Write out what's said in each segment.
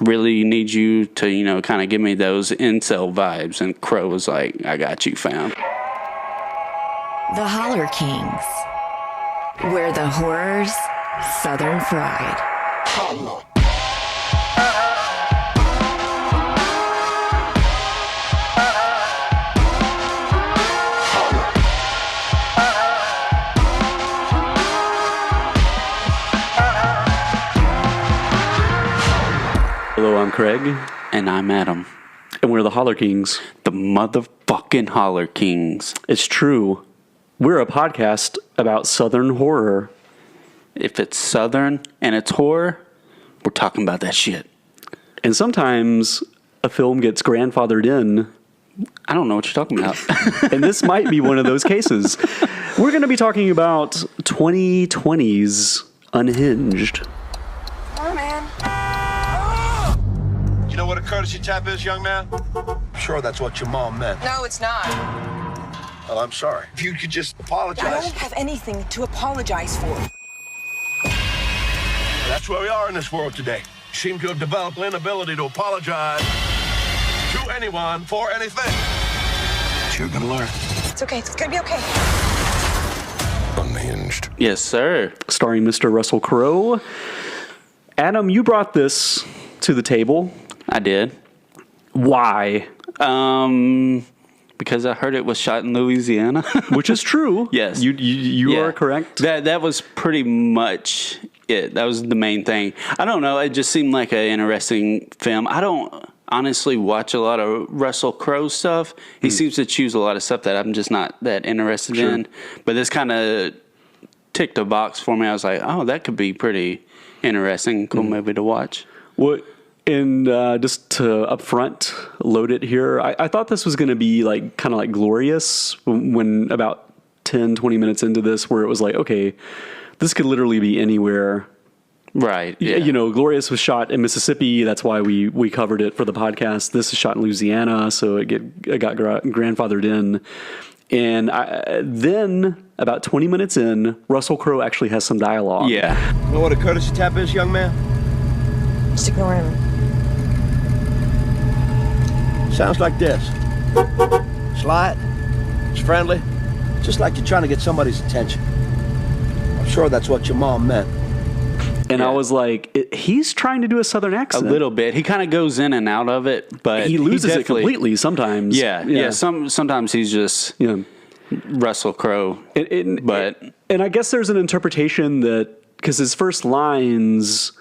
really need you to, kind of give me those incel vibes. And Crow was like, I got you, fam. The Holler Kings, where the horrors Southern fried. Hello, I'm Craig. And I'm Adam. And we're the Holler Kings. The motherfucking Holler Kings. It's true. We're a podcast about Southern horror. If it's Southern and it's horror, we're talking about that shit. And sometimes a film gets grandfathered in. I don't know what you're talking about. And this might be one of those cases. We're going to be talking about 2020's Unhinged. Oh, man. You know what a courtesy tap is, young man? I'm sure that's what your mom meant. No, it's not. Well, I'm sorry. If you could just apologize. I don't have anything to apologize for. That's where we are in this world today. You seem to have developed an inability to apologize to anyone for anything. But you're gonna learn. It's okay. It's gonna be okay. Unhinged. Yes, sir. Starring Mr. Russell Crowe. Adam, you brought this to the table. I did. Why? Because I heard it was shot in Louisiana. Which is true. Yes. You are correct. That was pretty much it. That was the main thing. I don't know. It just seemed like an interesting film. I don't honestly watch a lot of Russell Crowe stuff. He seems to choose a lot of stuff that I'm just not that interested in. But this kind of ticked a box for me. I was like, oh, that could be pretty interesting. Cool movie to watch. What? And just to upfront load it here, I thought this was going to be like kind of like Glorious when about 10, 20 minutes into this, where it was like, okay, this could literally be anywhere. Right. Yeah. You know, Glorious was shot in Mississippi. That's why we covered it for the podcast. This is shot in Louisiana, so it got grandfathered in. And then about 20 minutes in, Russell Crowe actually has some dialogue. Yeah. You know what a courtesy tap is, young man? Just ignore him. Sounds like this. Slight, it's friendly, just like you're trying to get somebody's attention. I'm sure that's what your mom meant. And I was like, he's trying to do a Southern accent. A little bit. He kind of goes in and out of it, but he loses it completely sometimes. Yeah. Sometimes he's just Russell Crowe. And I guess there's an interpretation that, because his first lines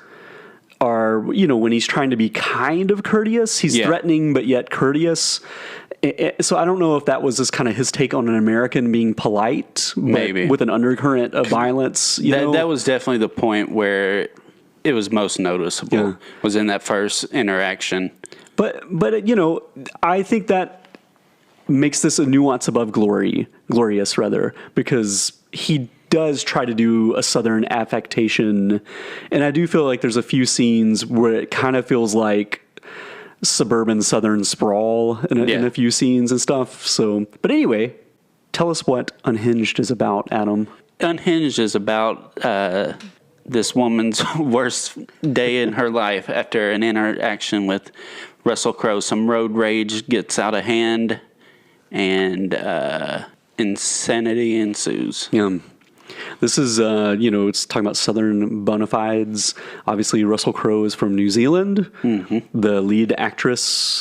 are, when he's trying to be kind of courteous, he's threatening but yet courteous. So I don't know if that was just kind of his take on an American being polite, maybe with an undercurrent of violence. That was definitely the point where it was most noticeable. Was in that first interaction. But I think that makes this a nuance above glorious rather, because he does try to do a Southern affectation, and I do feel like there's a few scenes where it kind of feels like suburban Southern sprawl in a few scenes and stuff. So, but anyway, tell us what Unhinged is about, Adam. Unhinged is about this woman's worst day in her life after an interaction with Russell Crowe. Some road rage gets out of hand, and insanity ensues. Yeah. This is, it's talking about Southern bona fides. Obviously, Russell Crowe is from New Zealand. Mm-hmm. The lead actress,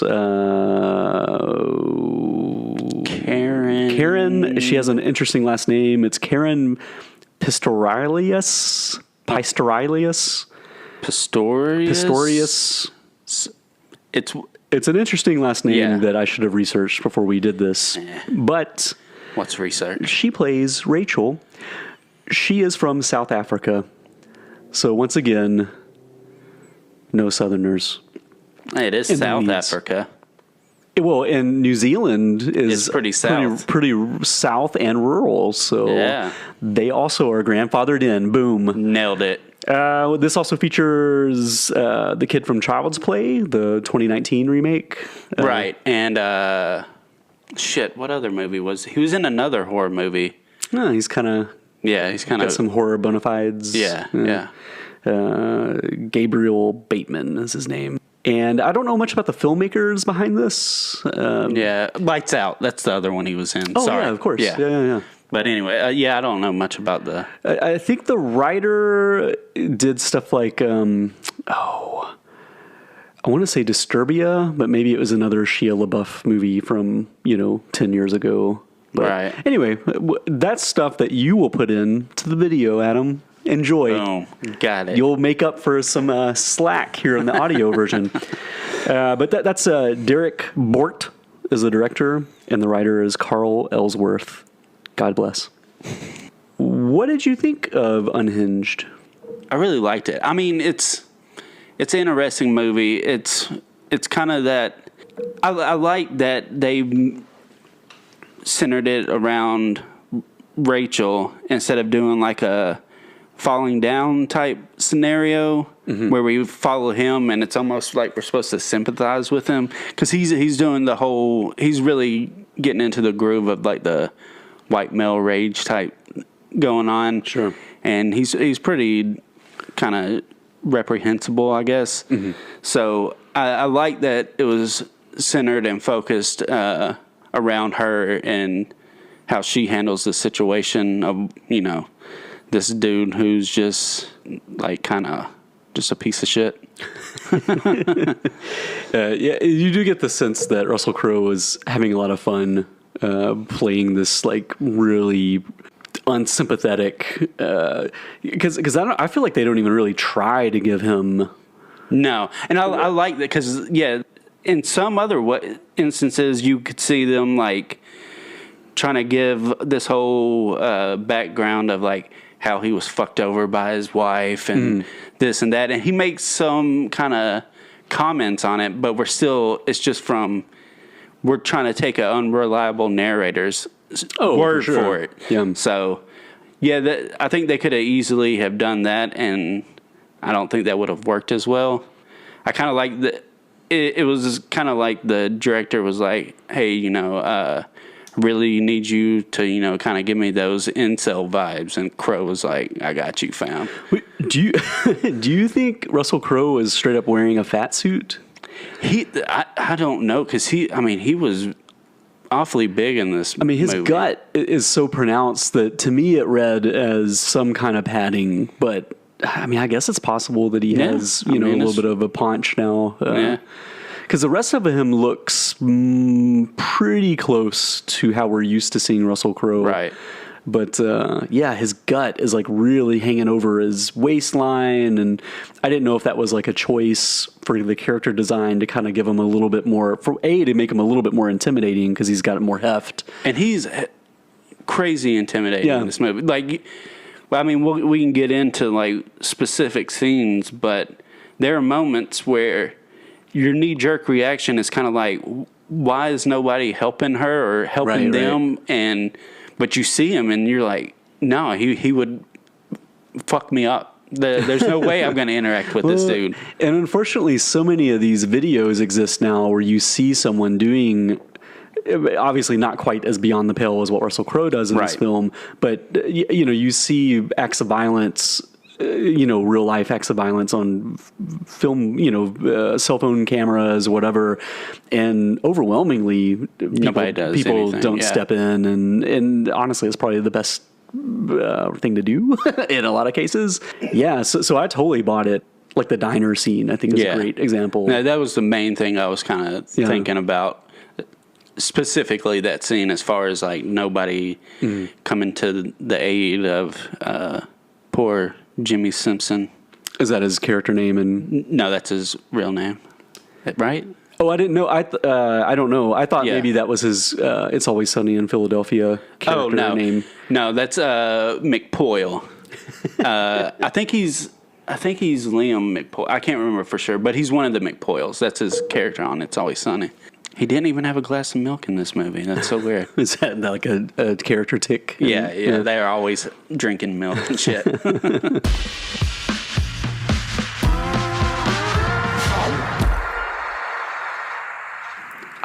Karen. She has an interesting last name. It's Karen Pistorius. It's an interesting last name that I should have researched before we did this. But what's research? She plays Rachel. She is from South Africa. So once again, no Southerners. It is South Africa. Well, and New Zealand is pretty south. Pretty south and rural. So they also are grandfathered in. Boom. Nailed it. This also features the kid from Child's Play, the 2019 remake. Right. And what other movie was he? He was in another horror movie. No, he's kind of got some horror bona fides. Yeah. Gabriel Bateman is his name. And I don't know much about the filmmakers behind this. Yeah, Lights Out. That's the other one he was in. Oh, Sorry. yeah, of course. Yeah. But anyway, I don't know much about the... I think the writer did stuff like, I want to say Disturbia, but maybe it was another Shia LaBeouf movie from, 10 years ago. But Right. Anyway, that's stuff that you will put in to the video, Adam. Enjoy. Oh, got it. You'll make up for some slack here in the audio version. But that's Derek Bort is the director, and the writer is Carl Ellsworth. God bless. What did you think of Unhinged? I really liked it. I mean, it's an interesting movie. It's kind of that. I like that they centered it around Rachel instead of doing like a falling down type scenario where we follow him and it's almost like we're supposed to sympathize with him because he's doing the whole. He's really getting into the groove of like the white male rage type going on. Sure. And he's pretty kind of reprehensible, I guess. So I like that it was centered and focused around her and how she handles the situation of, this dude who's just like kind of just a piece of shit. Yeah, you do get the sense that Russell Crowe was having a lot of fun playing this like really unsympathetic because I feel like they don't even really try to give him. No, and I like that because in some other instances you could see them like trying to give this whole background of like how he was fucked over by his wife and this and that, and he makes some kind of comments on it, but it's just we're trying to take an unreliable narrator's word for it. Yeah. So, I think they could have easily have done that, and I don't think that would have worked as well. I kind of like that. It was kind of like the director was like, "Hey, really need you to, kind of give me those incel vibes." And Crow was like, "I got you, fam." Wait, do you think Russell Crowe is straight up wearing a fat suit? I don't know because he was awfully big in this. I mean, his movie. gut is so pronounced that to me it read as some kind of padding. But I mean, I guess it's possible that he has a little bit of a paunch now. Because the rest of him looks pretty close to how we're used to seeing Russell Crowe. Right. But his gut is like really hanging over his waistline, and I didn't know if that was like a choice for the character design to kind of give him a little bit more, to make him a little bit more intimidating because he's got more heft. And he's crazy intimidating in this movie. Like, I mean, we can get into like specific scenes, but there are moments where your knee-jerk reaction is kind of like, why is nobody helping her or helping them? Right. But you see him and you're like, no, he would fuck me up. There's no way I'm going to interact with this dude. And unfortunately, so many of these videos exist now where you see someone doing, obviously not quite as beyond the pale as what Russell Crowe does in this film, but you see acts of violence, real life acts of violence on film, cell phone cameras, whatever, and overwhelmingly people don't step in, and honestly, it's probably the best thing to do in a lot of cases. Yeah, so I totally bought it. Like the diner scene, I think is a great example. No, that was the main thing I was kind of thinking about. Specifically that scene, as far as like nobody coming to the aid of poor Jimmy Simpson. Is that his character name? And no, that's his real name, right? Oh, I didn't know. I don't know. I thought maybe that was his It's Always Sunny in Philadelphia character name. No, that's McPoyle. I think he's Liam McPoyle. I can't remember for sure, but he's one of the McPoyles. That's his character on It's Always Sunny. He didn't even have a glass of milk in this movie. That's so weird. Is that like a character tick? Yeah. They're always drinking milk and shit.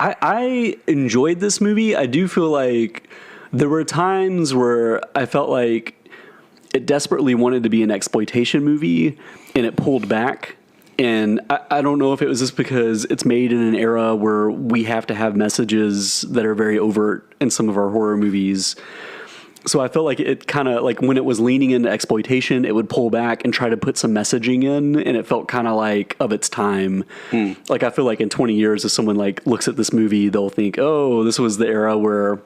I enjoyed this movie. I do feel like there were times where I felt like it desperately wanted to be an exploitation movie and it pulled back. And I don't know if it was just because it's made in an era where we have to have messages that are very overt in some of our horror movies. So I felt like it kind of like when it was leaning into exploitation, it would pull back and try to put some messaging in, and it felt kind of like of its time. Like I feel like in 20 years, if someone like looks at this movie, they'll think, oh, this was the era where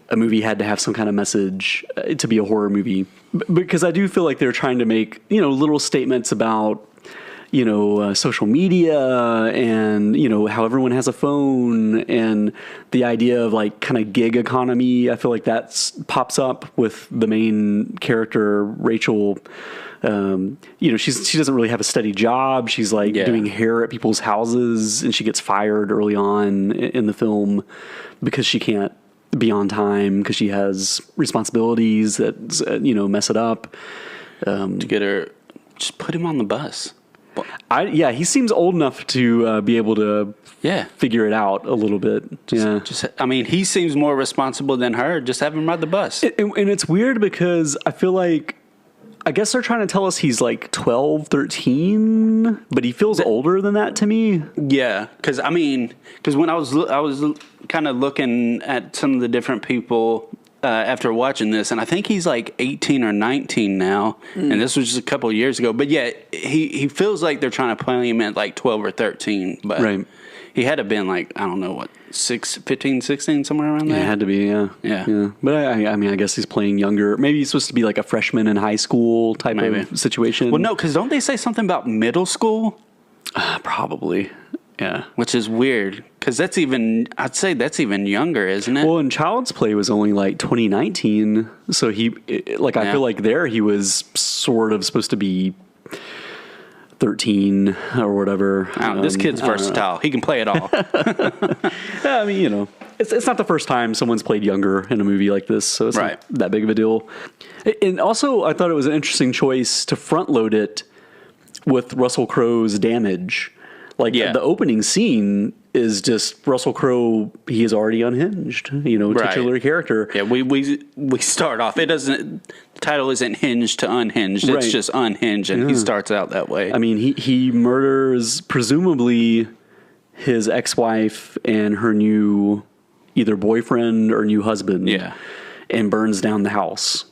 a movie had to have some kind of message to be a horror movie. Because I do feel like they're trying to make, little statements about social media and, how everyone has a phone and the idea of like kind of gig economy. I feel like that pops up with the main character, Rachel. She doesn't really have a steady job. She's like doing hair at people's houses, and she gets fired early on in the film because she can't be on time because she has responsibilities that, mess it up. To get her, just put him on the bus. He seems old enough to be able to figure it out a little bit. He seems more responsible than her. Just have him ride the bus. And it's weird because I feel like, I guess they're trying to tell us he's like 12, 13, but he feels older than that to me. Yeah, because when I was kind of looking at some of the different people after watching this, and I think he's like 18 or 19 now, and this was just a couple of years ago. But yeah, he feels like they're trying to play him at like 12 or 13, but he had to have been like, I don't know, what, 15, 16, somewhere around there? Yeah, it had to be, yeah. But I guess he's playing younger. Maybe he's supposed to be like a freshman in high school type of situation. Well, no, because don't they say something about middle school? Probably. Yeah. Which is weird, because I'd say that's even younger, isn't it? Well, and Child's Play was only like 2019, so I feel like there he was sort of supposed to be 13 or whatever. This kid's versatile. He can play it all. It's not the first time someone's played younger in a movie like this, so it's not that big of a deal. And also, I thought it was an interesting choice to front load it with Russell Crowe's damage. The opening scene is just Russell Crowe. He is already unhinged, titular character. Yeah, we start off. The title isn't hinged to unhinged. It's just unhinged, and he starts out that way. I mean, he murders presumably his ex-wife and her new either boyfriend or new husband. Yeah, and burns down the house.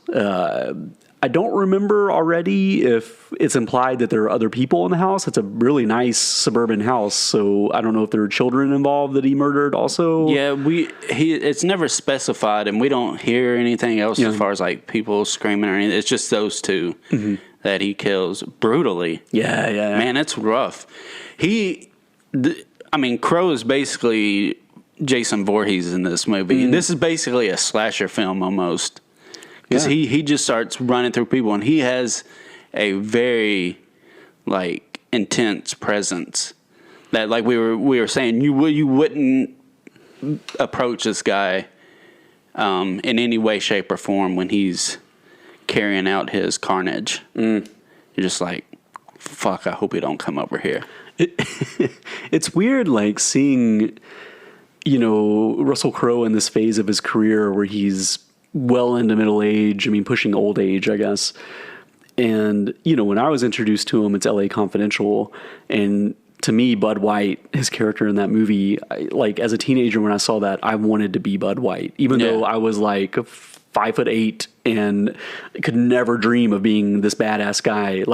I don't remember already if it's implied that there are other people in the house. It's a really nice suburban house, so I don't know if there are children involved that he murdered also. Yeah, it's never specified, and we don't hear anything else as far as like people screaming or anything. It's just those two that he kills brutally. Yeah. Man, it's rough. Crowe is basically Jason Voorhees in this movie. This is basically a slasher film almost. Because he just starts running through people, and he has a very intense presence that, like we were saying, you wouldn't approach this guy in any way, shape, or form when he's carrying out his carnage. You're just like, fuck, I hope he don't come over here. It's weird, seeing Russell Crowe in this phase of his career where he's well into middle age, pushing old age, I guess. And, when I was introduced to him, it's LA Confidential. And to me, Bud White, his character in that movie, as a teenager, when I saw that, I wanted to be Bud White, even though I was 5'8" and could never dream of being this badass guy.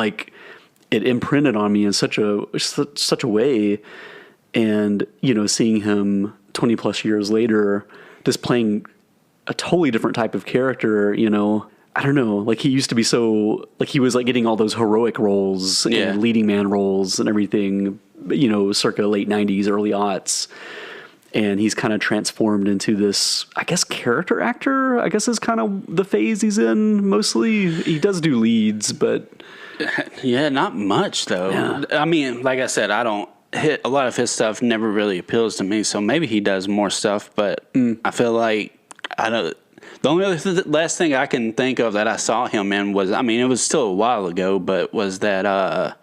It imprinted on me in such a way. And, seeing him 20 plus years later, just playing a totally different type of character, I don't know, he used to be so, he was getting all those heroic roles and leading man roles and everything, circa late 90s, early aughts. And he's kind of transformed into this, I guess, character actor, I guess is kind of the phase he's in mostly. He does do leads, but. Yeah, not much though. Yeah. Like I said, a lot of his stuff never really appeals to me, so maybe he does more stuff, but I feel like, the only last thing I can think of that I saw him in was, it was still a while ago, but was that,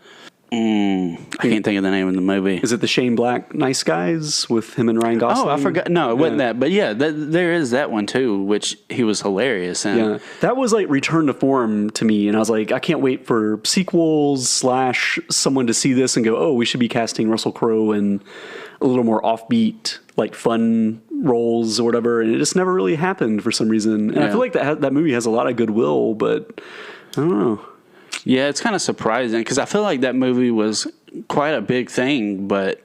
I can't think of the name of the movie. Is it the Shane Black Nice Guys with him and Ryan Gosling? Oh, I forgot. No, it wasn't that. But yeah, there is that one too, which he was hilarious in. Yeah, that was like return to form to me, and I was like, I can't wait for sequels / someone to see this and go, oh, we should be casting Russell Crowe in a little more offbeat, like fun roles or whatever. And it just never really happened for some reason. And I feel like that movie has a lot of goodwill, but I don't know. Yeah, it's kind of surprising because I feel like that movie was quite a big thing, but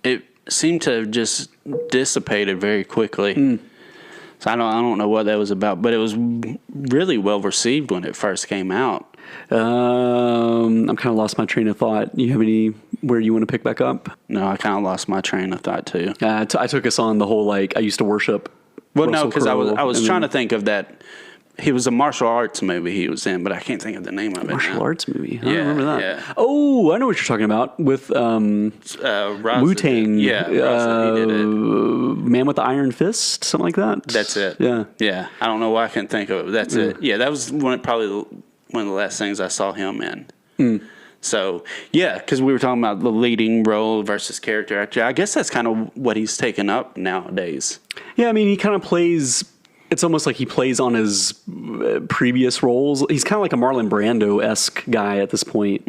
it seemed to have just dissipated very quickly. So I don't know what that was about, but it was really well received when it first came out. I'm kind of lost my train of thought. You have anywhere you want to pick back up? No, I kind of lost my train of thought too. I took us on the whole like I used to worship. Well, Russell no, because I Crowe, was trying to think of that. He was a martial arts movie he was in, but I can't think of the name of it. Martial arts movie. I don't Yeah, remember that. yeah. Oh, I know what you're talking about with Wu-Tang. Yeah, Russell, he did it. Man with the Iron Fist, something like that. That's it. Yeah. Yeah. I don't know why I can't think of it. But that's it. Yeah, that was probably one of the last things I saw him in. So, yeah, because we were talking about the leading role versus character actor. I guess that's kind of what he's taken up nowadays. Yeah, I mean, he kind of plays. It's almost like he plays on his previous roles. He's kind of like a Marlon Brando-esque guy at this point.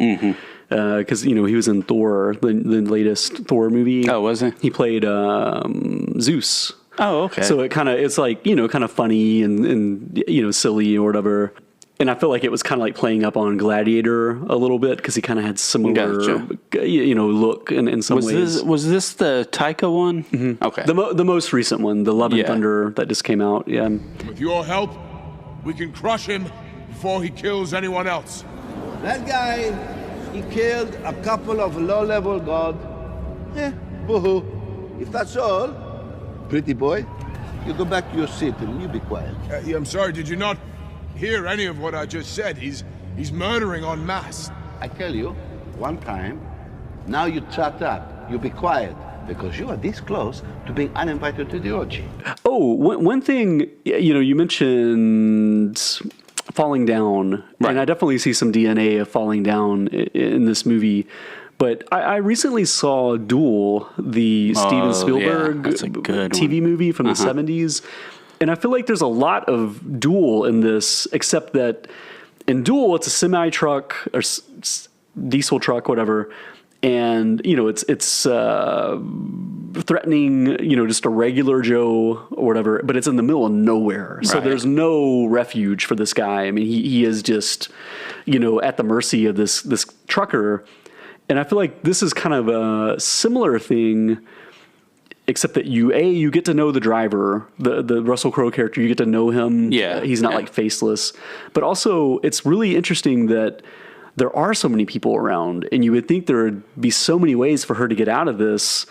Because, he was in Thor, the latest Thor movie. Oh, was he? He played Zeus. Oh, okay. So it's like, kind of funny and silly or whatever. And I feel like it was kind of like playing up on Gladiator a little bit because he kind of had similar, look in some ways. Was this the Taika one? Mm-hmm. Okay. The most recent one, the Love and Thunder that just came out. Yeah. With your help, we can crush him before he kills anyone else. That guy, he killed a couple of low-level gods. Boo-hoo. If that's all, pretty boy, you go back to your seat and you be quiet. I'm sorry, did you not hear any of what I just said? He's murdering en masse. I tell you, one time, now you shut up, you be quiet, because you are this close to being uninvited to the orgy. Oh, one thing, you mentioned falling down, and I definitely see some DNA of falling down in this movie. But I recently saw Duel, the Steven Spielberg that's a good TV one. movie from the 70s. And I feel like there's a lot of Duel in this, except that in Duel, it's a semi-truck or diesel truck, whatever. And, it's threatening, just a regular Joe or whatever, but it's in the middle of nowhere. So there's no refuge for this guy. I mean, he is just, at the mercy of this trucker. And I feel like this is kind of a similar thing, except that you get to know the driver, the Russell Crowe character. You get to know him. Yeah. He's not like faceless. But also, it's really interesting that there are so many people around, and you would think there would be so many ways for her to get out of this,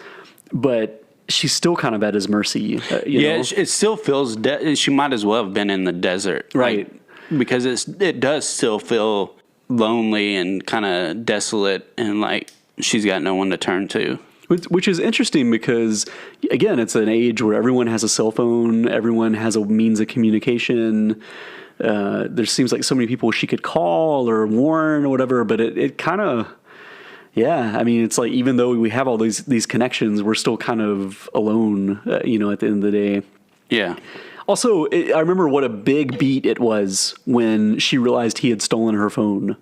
but she's still kind of at his mercy. It still feels she might as well have been in the desert, right? Because it does still feel lonely and kind of desolate, and like she's got no one to turn to. Which is interesting because, again, it's an age where everyone has a cell phone, everyone has a means of communication. There seems like so many people she could call or warn or whatever, but it kind of, I mean, it's like even though we have all these connections, we're still kind of alone, at the end of the day. Yeah. Also, I remember what a big beat it was when she realized he had stolen her phone.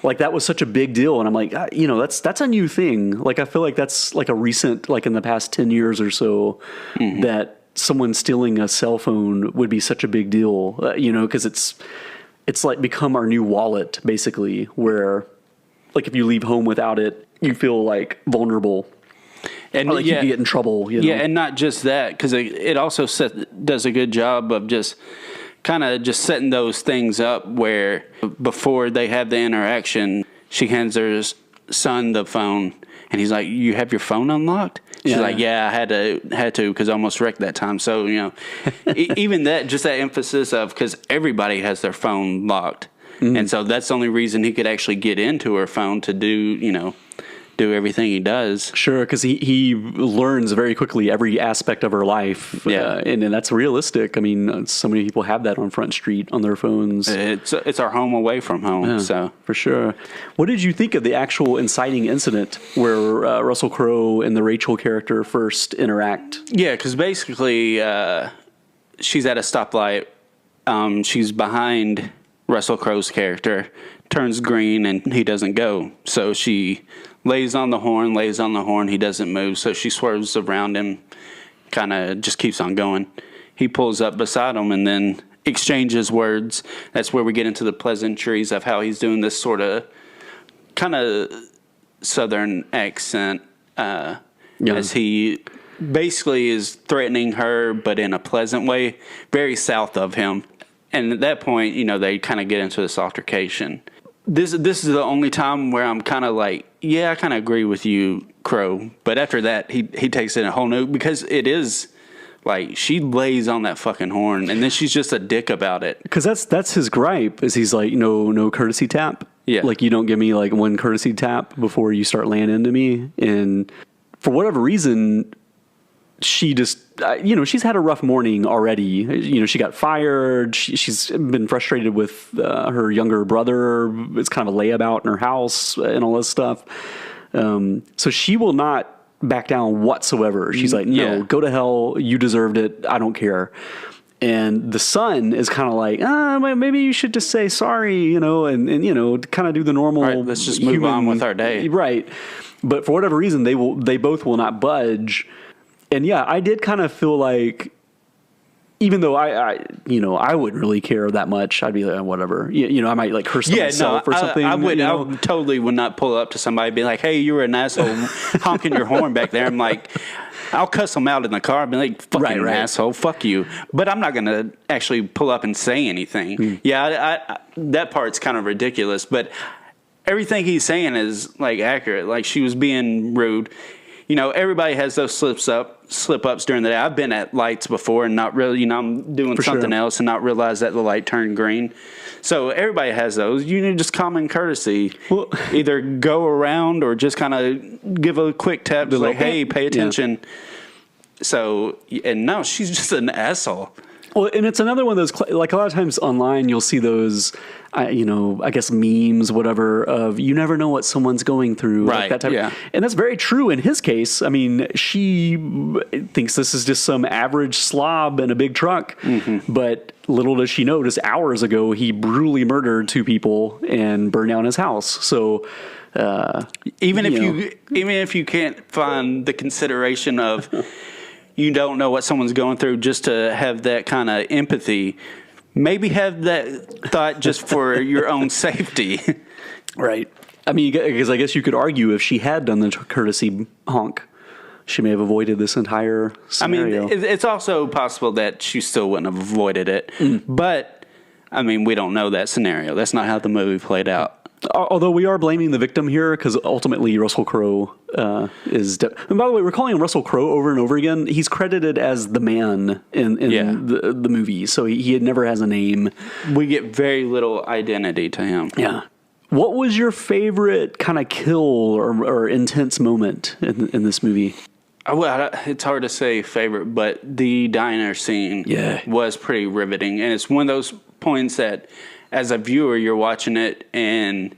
Like, that was such a big deal. And I'm like, that's a new thing. Like, I feel like that's like a recent, like in the past 10 years or so, that someone stealing a cell phone would be such a big deal, because it's like become our new wallet, basically, where like if you leave home without it, you feel like vulnerable. And like you can get in trouble. Yeah, and not just that, because it also does a good job of just kind of just setting those things up where before they have the interaction, she hands her son the phone, and he's like, "You have your phone unlocked?" She's like, "Yeah, I had to because I almost wrecked that time." So even that, just that emphasis of because everybody has their phone locked, and so that's the only reason he could actually get into her phone to do do everything he does. Sure, because he learns very quickly every aspect of her life. Yeah. And that's realistic. I mean, so many people have that on Front Street on their phones. It's our home away from home. Yeah, So for sure. What did you think of the actual inciting incident where Russell Crowe and the Rachel character first interact? yeah, because basically she's at a stoplight. She's behind Russell Crowe's character, turns green, and he doesn't go. So she lays on the horn, he doesn't move. So she swerves around him, kind of just keeps on going. He pulls up beside him and then exchanges words. That's where we get into the pleasantries of how he's doing this sort of kind of southern accent as he basically is threatening her, but in a pleasant way, very south of him. And at that point, they kind of get into this altercation. This is the only time where I'm kind of like, yeah, I kind of agree with you, Crow. But after that, he takes it in a whole new, because it is like she lays on that fucking horn, and then she's just a dick about it. Because that's his gripe, is he's like, no courtesy tap. Yeah. Like, you don't give me like one courtesy tap before you start laying into me. And for whatever reason, she just, she's had a rough morning already. She got fired. She's been frustrated with her younger brother. It's kind of a layabout in her house and all this stuff. So she will not back down whatsoever. She's like, no, go to hell. You deserved it. I don't care. And the son is kind of like, maybe you should just say sorry, and kind of do the normal. Right, let's just move on with our day. Right. But for whatever reason, they both will not budge. And yeah, I did kind of feel like, even though I wouldn't really care that much, I'd be like, whatever. I might like curse myself or something. I totally would not pull up to somebody and be like, hey, you were an asshole honking your horn back there. I'm like, I'll cuss them out in the car and be like, fucking asshole, fuck you. But I'm not going to actually pull up and say anything. Yeah, that part's kind of ridiculous. But everything he's saying is like accurate. Like, she was being rude. Everybody has those slip-ups during the day. I've been at lights before and not really, I'm doing something else and not realize that the light turned green. So everybody has those. You need just common courtesy. Well, either go around or just kind of give a quick tap to like, hey, pay attention. Yeah. So, and no, she's just an asshole. Well, and it's another one of those, like a lot of times online, you'll see those, I guess memes, whatever, of you never know what someone's going through. Right, like that type and that's very true in his case. I mean, she thinks this is just some average slob in a big truck. Mm-hmm. But little does she know, just hours ago, he brutally murdered 2 people and burned down his house. So even if you can't find the consideration of... you don't know what someone's going through, just to have that kind of empathy. Maybe have that thought just for your own safety. Right. I mean, because I guess you could argue if she had done the courtesy honk, she may have avoided this entire scenario. I mean, it's also possible that she still wouldn't have avoided it. But, I mean, we don't know that scenario. That's not how the movie played out. Although we are blaming the victim here, because ultimately Russell Crowe is... and by the way, we're calling him Russell Crowe over and over again. He's credited as the man in the movie, so he never has a name. We get very little identity to him. Yeah. What was your favorite kind of kill or intense moment in this movie? Well, it's hard to say favorite, but the diner scene was pretty riveting. And it's one of those points that... as a viewer, you're watching it and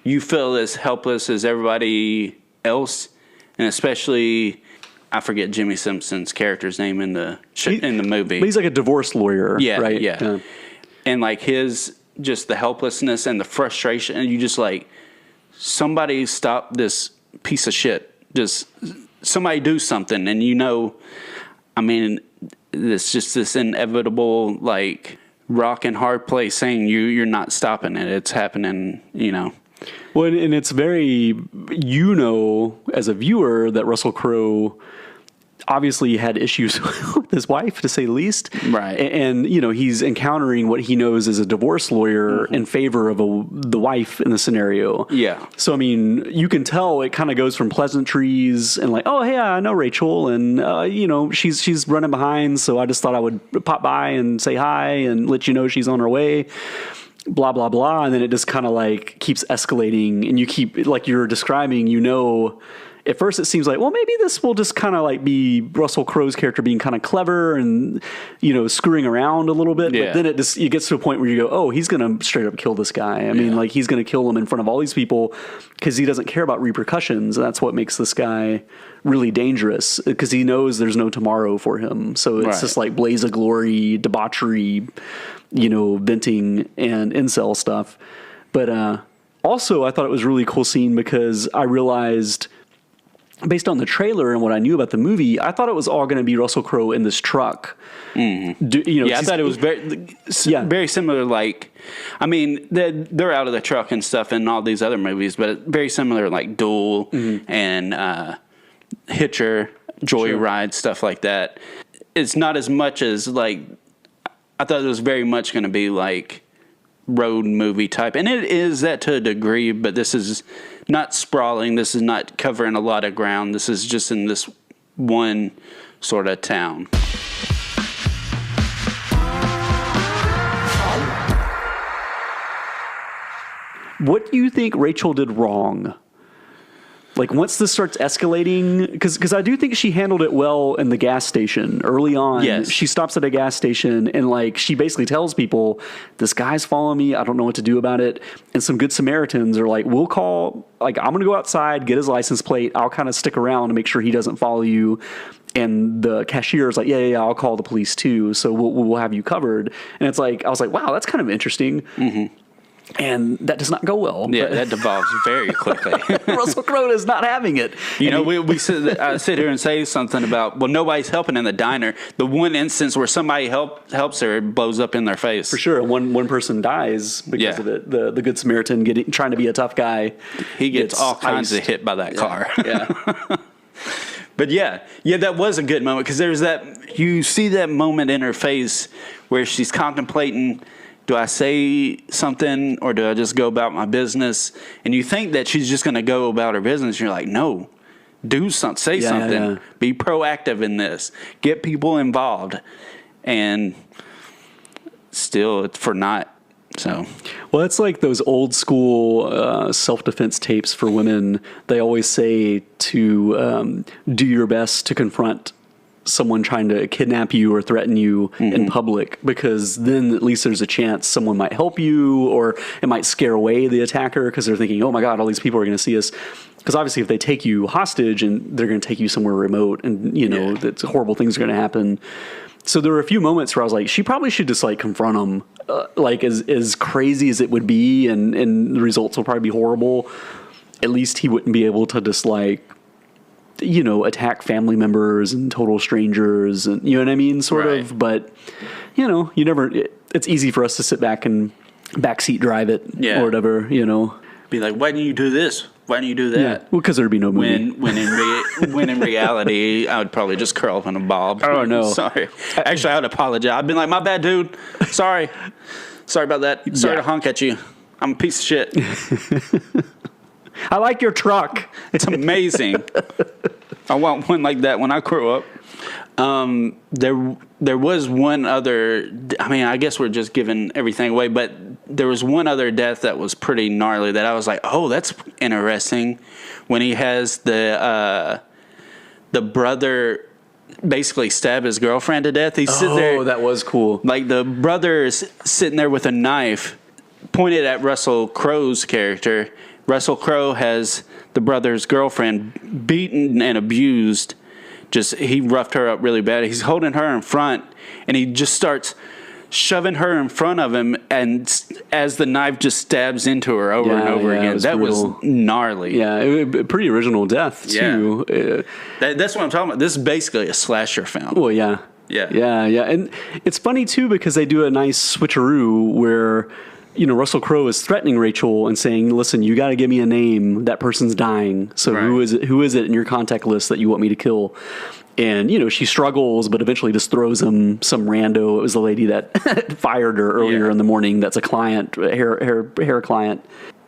you feel as helpless as everybody else, and especially, I forget Jimmy Simpson's character's name in the movie. But he's like a divorce lawyer, right? Yeah. And like just the helplessness and the frustration, and you just like, somebody stop this piece of shit. Just somebody do something, and I mean, it's just this inevitable like. Rock and hard place saying you're not stopping it. It's happening, Well, and it's very, as a viewer, that Russell Crowe obviously had issues with his wife, to say the least. Right. And he's encountering what he knows is a divorce lawyer in favor of the wife in the scenario. Yeah. So, I mean, you can tell it kind of goes from pleasantries and like, oh, hey, I know Rachel, and, she's running behind, so I just thought I would pop by and say hi and let you know she's on her way. blah, blah, blah. And then it just kind of like keeps escalating, and you keep, like you're describing, at first it seems like, well, maybe this will just kind of like be Russell Crowe's character being kind of clever and, screwing around a little bit. Yeah. But then it gets to a point where you go, oh, he's going to straight up kill this guy. I mean, like he's going to kill him in front of all these people because he doesn't care about repercussions. And that's what makes this guy really dangerous, because he knows there's no tomorrow for him. So it's just like blaze of glory, debauchery, venting and incel stuff. But also I thought it was a really cool scene because I realized, based on the trailer and what I knew about the movie, I thought it was all going to be Russell Crowe in this truck. Mm-hmm. I thought it was very similar. Like, I mean, they're out of the truck and stuff in all these other movies, but very similar, like Duel and Hitcher, Joyride, stuff like that. It's not as much as like, I thought it was very much going to be like road movie type, and it is that to a degree, but this is not sprawling. This is not covering a lot of ground. This is just in this one sort of town. What do you think Rachel did wrong? Like, once this starts escalating, because I do think she handled it well in the gas station early on. Yes. She stops at a gas station and, like, she basically tells people, this guy's following me. I don't know what to do about it. And some good Samaritans are like, we'll call, like, I'm going to go outside, get his license plate. I'll kind of stick around to make sure he doesn't follow you. And the cashier is like, yeah, I'll call the police too. So we'll have you covered. And it's like, I was like, wow, that's kind of interesting. Mm-hmm. And that does not go well. Yeah, that devolves very quickly. Russell Crowe is not having it. We sit here and say something about, well, nobody's helping in the diner. The one instance where somebody helps her, it blows up in their face. For sure. One person dies because of it. The Good Samaritan trying to be a tough guy. He gets all kinds of hit by that car. Yeah. But yeah, that was a good moment, because there's that, you see that moment in her face where she's contemplating, do I say something or do I just go about my business? And you think that she's just going to go about her business. You're like, no, do something, say something, be proactive in this, get people involved. And still, it's for naught. So, well, it's like those old school self-defense tapes for women. They always say to do your best to confront someone trying to kidnap you or threaten you in public, because then at least there's a chance someone might help you, or it might scare away the attacker because they're thinking, oh my God, all these people are going to see us. Because obviously if they take you hostage and they're going to take you somewhere remote, and that horrible things are going to happen. So there were a few moments where I was like, she probably should just like confront him, like as crazy as it would be, and the results will probably be horrible. At least he wouldn't be able to just like, attack family members and total strangers, and you know what I mean, sort of. But you never. It's easy for us to sit back and backseat drive it, or whatever. Be like, why didn't you do this? Why didn't you do that? Yeah, well, because there'd be no movie. When in reality, I would probably just curl up in a ball. Oh no, sorry. Actually, I would apologize. I'd been like, my bad, dude. Sorry about that. Sorry to honk at you. I'm a piece of shit. I like your truck. It's amazing. I want one like that when I grow up. There was one other, I mean, I guess we're just giving everything away, but there was one other death that was pretty gnarly that I was like, oh, that's interesting. When he has the brother basically stab his girlfriend to death. He's sitting there. Oh, that was cool. Like the brother is sitting there with a knife pointed at Russell Crowe's character. Russell Crowe has the brother's girlfriend beaten and abused. He roughed her up really bad. He's holding her in front, and he just starts shoving her in front of him, and as the knife just stabs into her over and over again. That was gnarly. Yeah, pretty original death, too. Yeah. That's what I'm talking about. This is basically a slasher film. Well, yeah. Yeah. And it's funny, too, because they do a nice switcheroo where Russell Crowe is threatening Rachel and saying, listen, you got to give me a name. That person's dying. So who is it in your contact list that you want me to kill? And, she struggles, but eventually just throws him some rando. It was the lady that fired her earlier in the morning. That's a client, hair client.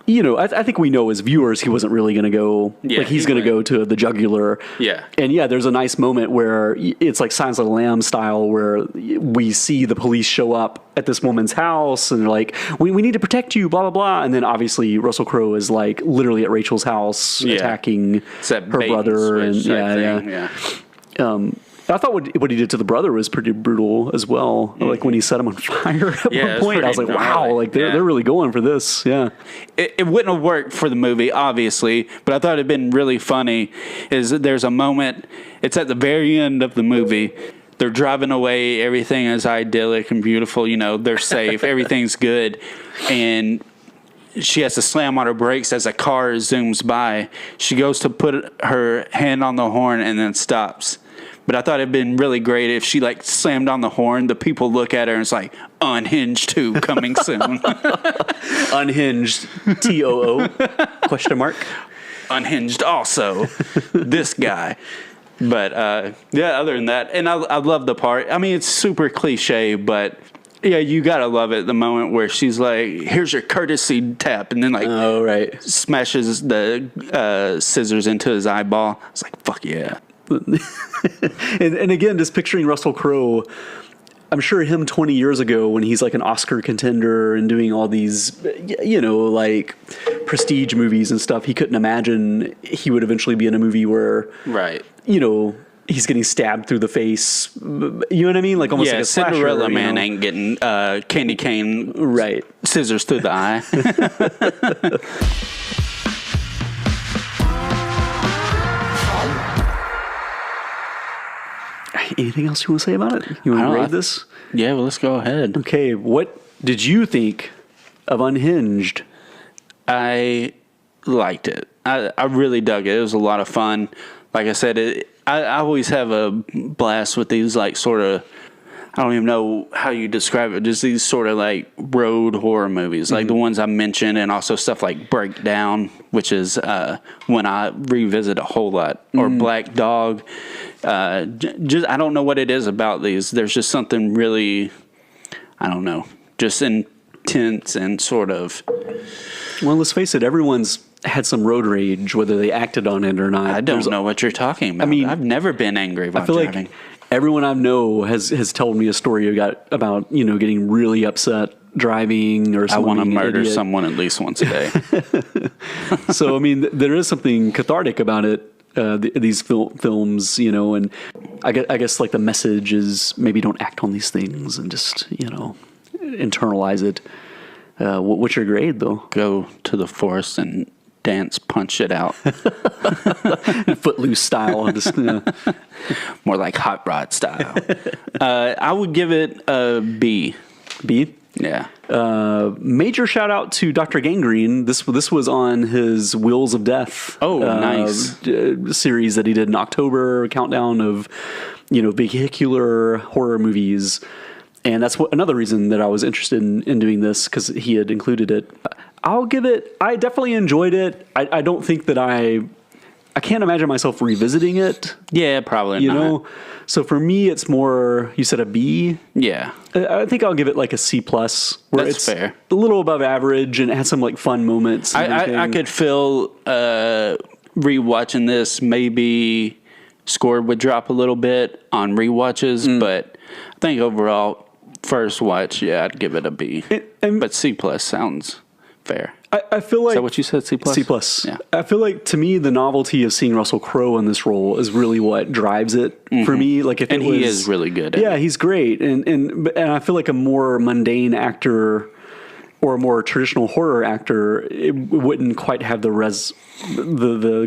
I think we know as viewers he wasn't really going to go. Yeah, he's he going to went. go to the jugular. Yeah. And there's a nice moment where it's like Silence of the Lambs style, where we see the police show up at this woman's house and they're like, we need to protect you, blah blah blah. And then obviously Russell Crowe is like literally at Rachel's house attacking It's that her bait and brother, switch type thing, yeah. I thought what he did to the brother was pretty brutal as well. Like when he set him on fire at Yeah, one it's point, I was like, pretty wow, gnarly. like they're really going for this. Yeah. It wouldn't have worked for the movie, obviously, but I thought it'd been really funny. Is that there's a moment, it's at the very end of the movie. They're driving away. Everything is idyllic and beautiful. They're safe. Everything's good. And she has to slam on her brakes as a car zooms by. She goes to put her hand on the horn and then stops. But I thought it'd been really great if she slammed on the horn. The people look at her and it's like, Unhinged 2 coming soon. Unhinged, TOO, question mark. Unhinged also, this guy. But other than that, and I love the part. I mean, it's super cliche, but yeah, you gotta love it. The moment where she's like, "Here's your courtesy tap," and then Oh, right. smashes the scissors into his eyeball. It's like, fuck yeah. And again, just picturing Russell Crowe, I'm sure him 20 years ago when he's like an Oscar contender and doing all these, prestige movies and stuff, he couldn't imagine he would eventually be in a movie where, Right. he's getting stabbed through the face. You know what I mean? Like almost like a slasher. Cinderella Man ain't getting candy cane Right. scissors through the eye. Anything else you want to say about it? You want to grade this? Yeah, well, let's go ahead. Okay, what did you think of Unhinged? I liked it. I really dug it. It was a lot of fun. Like I said, I always have a blast with these sort of, I don't even know how you describe it, just these sort of road horror movies, like the ones I mentioned, and also stuff like Breakdown, which is when I revisit a whole lot, or Black Dog. Just I don't know what it is about these. There's just something really, I don't know, just intense and sort of. Well, let's face it, everyone's had some road rage, whether they acted on it or not. I don't know what you're talking about. I mean, I've never been angry about driving. Like everyone I know has told me a story about getting really upset driving or something. I want to murder someone at least once a day. So, I mean, there is something cathartic about it. These films, and I guess the message is maybe don't act on these things and just, internalize it. What's your grade, though? Go to the forest and dance, punch it out. Footloose style. Just, More like Hot Rod style. I would give it a B. B? Yeah. Major shout out to Dr. Gangrene. This was on his Wheels of Death. Oh, nice. Series that he did in October, countdown of, vehicular horror movies. And that's another reason that I was interested in doing this, because he had included it. I'll give it, I definitely enjoyed it. I don't think that I can't imagine myself revisiting it. Yeah, probably not. So for me, it's more, you said a B? Yeah. I think I'll give it like a C+. Where That's it's fair. A little above average and it has some fun moments. I could feel rewatching this, maybe score would drop a little bit on rewatches, but I think overall, first watch, I'd give it a B. But C+ sounds fair. I feel like... Is that what you said, C+? C+. Yeah. I feel like, to me, the novelty of seeing Russell Crowe in this role is really what drives it for me. Like, if and it was, he is really good at it. he's great. And I feel like a more mundane actor or a more traditional horror actor, it wouldn't quite have the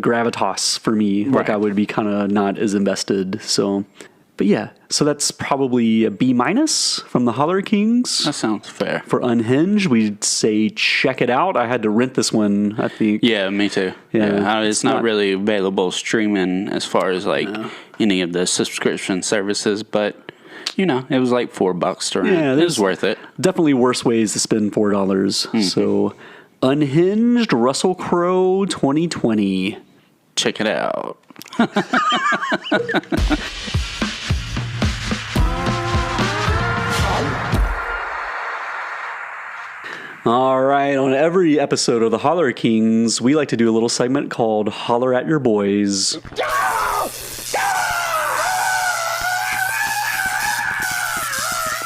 gravitas for me. Like, I would be kind of not as invested. So... But yeah, so that's probably a B- from the Holler Kings. That sounds fair. For Unhinged, we'd say check it out. I had to rent this one, I think. Yeah, me too. Yeah. It's not really available streaming as far as any of the subscription services, but it was like $4 to rent. Yeah, it was worth it. Definitely worse ways to spend $4. So Unhinged, Russell Crowe 2020. Check it out. All right, on every episode of the Holler Kings, we like to do a little segment called Holler at Your Boys.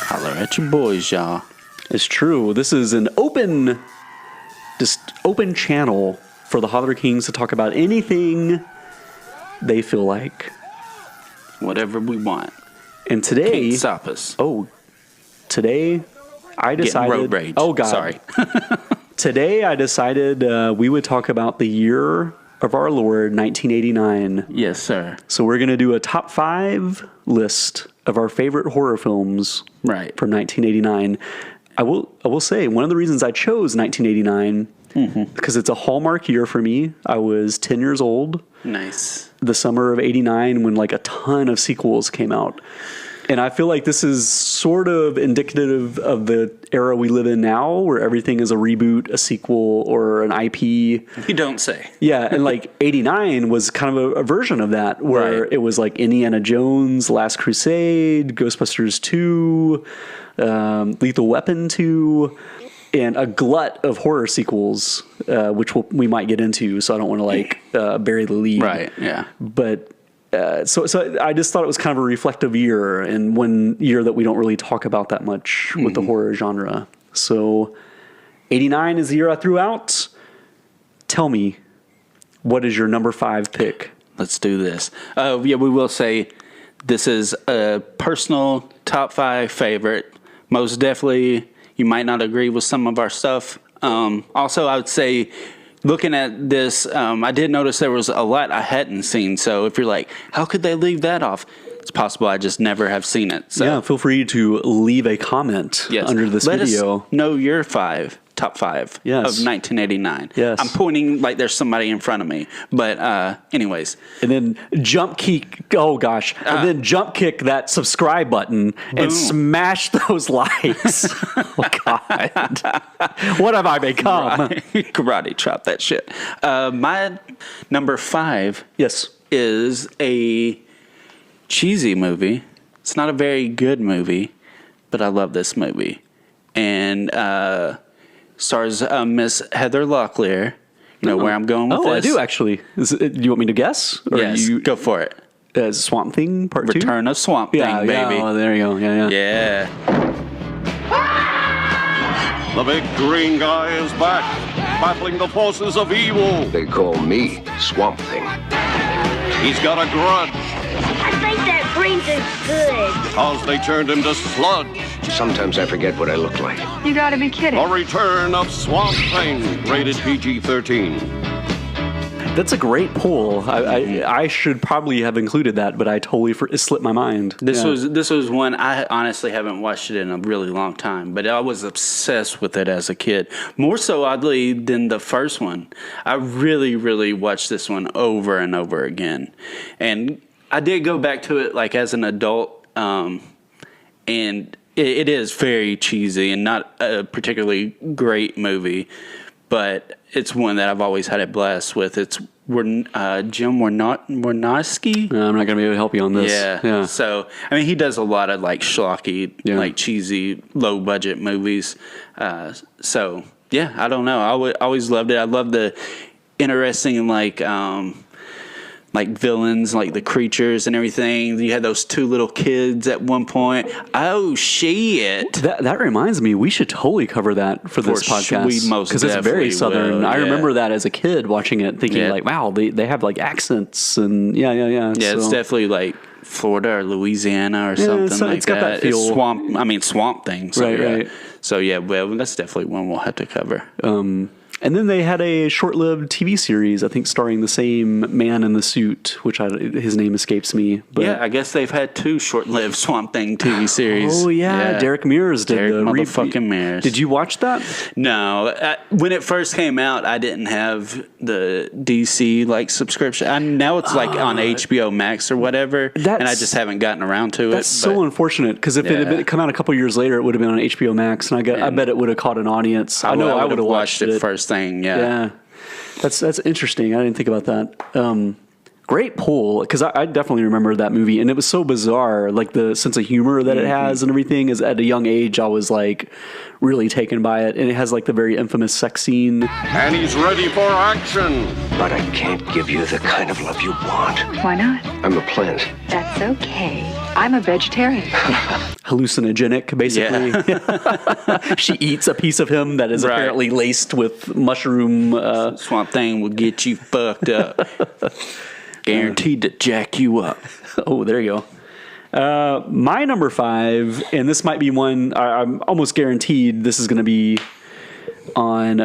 Holler at your boys, y'all. It's true. This is an open channel for the Holler Kings to talk about anything they feel like. Whatever we want. And today, Can't stop us. today I decided. Getting road rage. Oh God! Sorry. Today I decided we would talk about the year of our Lord, 1989. Yes, sir. So we're gonna do a top 5 list of our favorite horror films. Right. From 1989. I will say one of the reasons I chose 1989 because it's a hallmark year for me. I was 10 years old. Nice. The summer of 89 when like a ton of sequels came out. And I feel like this is sort of indicative of the era we live in now where everything is a reboot, a sequel, or an IP. You don't say. Yeah, and like 89 was kind of a version of that where Right. it was like Indiana Jones, Last Crusade, Ghostbusters 2, Lethal Weapon 2, and a glut of horror sequels, which we might get into, so I don't want to like bury the lead. Right, yeah. But so I just thought it was kind of a reflective year, and one year that we don't really talk about that much with the horror genre. So 89 is the year I threw out. Tell me, what is your number 5 pick? Let's do this. Yeah, we will say this is a personal top 5 favorite. Most definitely, you might not agree with some of our stuff. Also, I would say, looking at this, I did notice there was a lot I hadn't seen. So if you're like, how could they leave that off? It's possible I just never have seen it. So, Yeah, feel free to leave a comment under this Let video. us know your top 5 Yes. of 1989. Yes. I'm pointing like there's somebody in front of me. But anyways. And then jump kick, and then jump kick that subscribe button and smash those likes. Oh God. What have I become? Karate chop that shit. My number 5 Yes. is a cheesy movie. It's not a very good movie, but I love this movie. And stars Miss Heather Locklear. You know where I'm going with this? Oh, I do actually. Do you want me to guess? Or Yes, you, go for it. Swamp Thing Part 2? Return of Swamp Thing, Yeah, baby. oh, there you go. Yeah. Yeah. The big green guy is back, battling the forces of evil. They call me Swamp Thing. He's got a grudge, I think that brains is good. cause they turned him to sludge. Sometimes I forget what I look like. You gotta be kidding. The return of Swamp Thing, rated PG-13. That's a great pull. I should probably have included that, but I totally it slipped my mind. This was one I honestly haven't watched it in a really long time, but I was obsessed with it as a kid. More so oddly than the first one. I really, really watched this one over and over again. And I did go back to it like as an adult, and it is very cheesy and not a particularly great movie, but it's one that I've always had a blast with. It's Jim Warnowski. I'm not going to be able to help you on this. Yeah. So, I mean, he does a lot of like schlocky, like cheesy, low budget movies. So, yeah, I don't know. I always loved it. I love the interesting, like villains, like the creatures and everything. You had those 2 little kids at one point. Oh, shit. That reminds me, we should totally cover that for this podcast. We most because it's very definitely southern. will, I yeah. remember that as a kid watching it, thinking like, wow, they have like accents and yeah. Yeah, So, it's definitely like Florida or Louisiana or something like it's got that feel. It's Swamp Thing. So, Right. So, yeah, well, that's definitely one we'll have to cover. And then they had a short-lived TV series, I think, starring the same man in the suit, which his name escapes me. But Yeah, I guess they've had 2 short-lived Swamp Thing TV series. Oh yeah, Derek Mears did Derek the motherfucking Mears. Did you watch that? No, when it first came out, I didn't have the DC like subscription. Now it's like on HBO Max or whatever, and I just haven't gotten around to it. That's so unfortunate because if it had come out a couple years later, it would have been on HBO Max, and I bet it would have caught an audience. I know I would have watched it first thing. Yeah, that's interesting. I didn't think about that. Great pull, because I definitely remember that movie, and it was so bizarre, like the sense of humor that it has and everything. Is at a young age, I was like really taken by it, and it has like the very infamous sex scene. And he's ready for action. But I can't give you the kind of love you want. Why not? I'm a plant. That's okay. I'm a vegetarian. Hallucinogenic, basically. Yeah. She eats a piece of him that is apparently laced with mushroom. Swamp Thing will get you fucked up. Guaranteed to jack you up. Oh, there you go. My number 5, and this might be one I'm almost guaranteed this is going to be on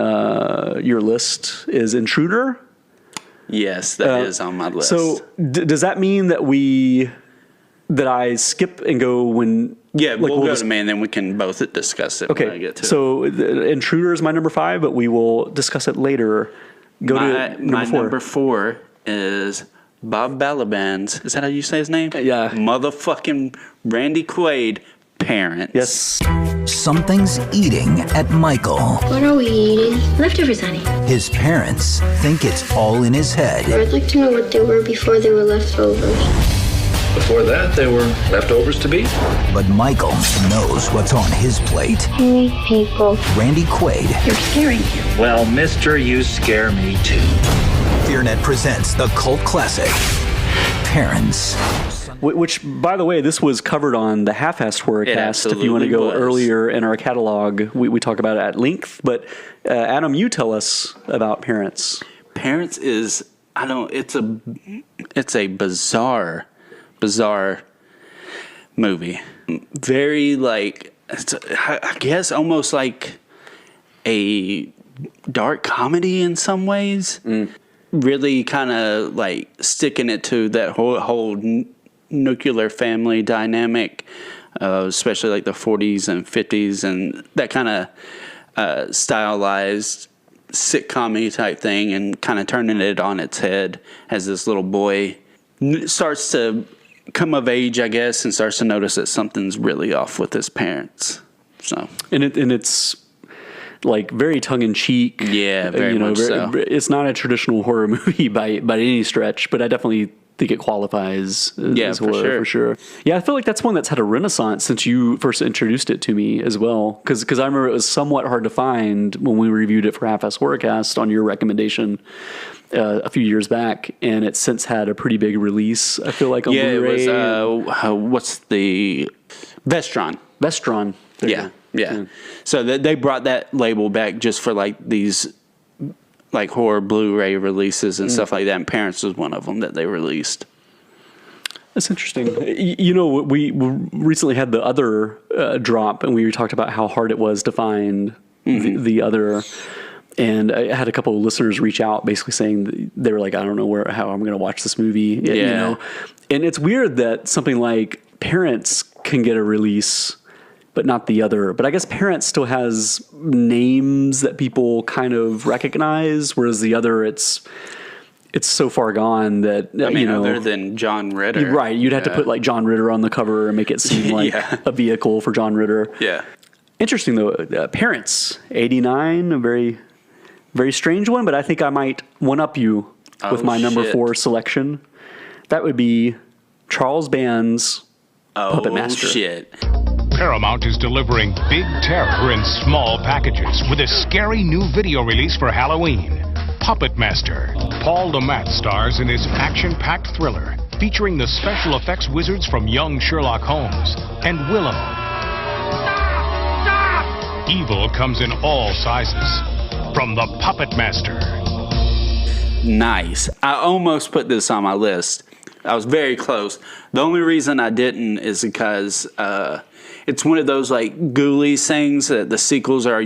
your list, is Intruder. Yes, that is on my list. So does that mean that I skip and go when? Yeah, like, we'll go to man, then we can both discuss it. Okay, when I get to so Intruder is my number 5, but we will discuss it later. Go to number 4. Number 4 is Bob Balaban's. Is that how you say his name? Yeah. Motherfucking Randy Quaid parents. Yes. Something's eating at Michael. What are we eating? Leftovers, honey. His parents think it's all in his head. I'd like to know what they were before they were leftovers. Before that, they were leftovers to be. But Michael knows what's on his plate. Hey, people. Randy Quaid. You're scaring him. Well, mister, you scare me too. FearNet presents the cult classic, Parents. Which, by the way, this was covered on the Half-Assed Horrorcast. If you want to go earlier in our catalog, we talk about it at length. But Adam, you tell us about Parents. Parents is, it's a bizarre movie. Very I guess almost like a dark comedy in some ways. Really kind of like sticking it to that whole nuclear family dynamic, especially like the 40s and 50s and that kind of stylized sitcom-y type thing, and kind of turning it on its head as this little boy starts to come of age, I guess, and starts to notice that something's really off with his parents. So and it's like very tongue in cheek. Yeah, very much so. It's not a traditional horror movie by any stretch, but I definitely think it qualifies as horror for sure. Yeah, I feel like that's one that's had a renaissance since you first introduced it to me as well. Because I remember it was somewhat hard to find when we reviewed it for Half-Assed Horrorcast on your recommendation a few years back, and it's since had a pretty big release. I feel like on Blu-ray. It was what's the Vestron? Vestron. Yeah. So they brought that label back just for like these like horror Blu-ray releases and stuff like that. And Parents was one of them that they released. That's interesting. You know, we recently had the other drop, and we talked about how hard it was to find the other. And I had a couple of listeners reach out, basically saying they were like, "I don't know how I'm going to watch this movie." You know, and it's weird that something like Parents can get a release, but not the other. But I guess Parents still has names that people kind of recognize, whereas the other, it's so far gone that other than John Ritter, right? You'd have to put like John Ritter on the cover and make it seem like a vehicle for John Ritter. Yeah. Interesting though. Parents, 89, a very, very strange one, but I think I might one up you with my number 4 selection. That would be Charles Band's Puppet Master. Shit. Paramount is delivering big terror in small packages with a scary new video release for Halloween. Puppet Master. Paul DeMatt stars in his action-packed thriller featuring the special effects wizards from young Sherlock Holmes and Willow. Stop! Evil comes in all sizes. From the Puppet Master. Nice. I almost put this on my list. I was very close. The only reason I didn't is because it's one of those like Ghoulies things that the sequels are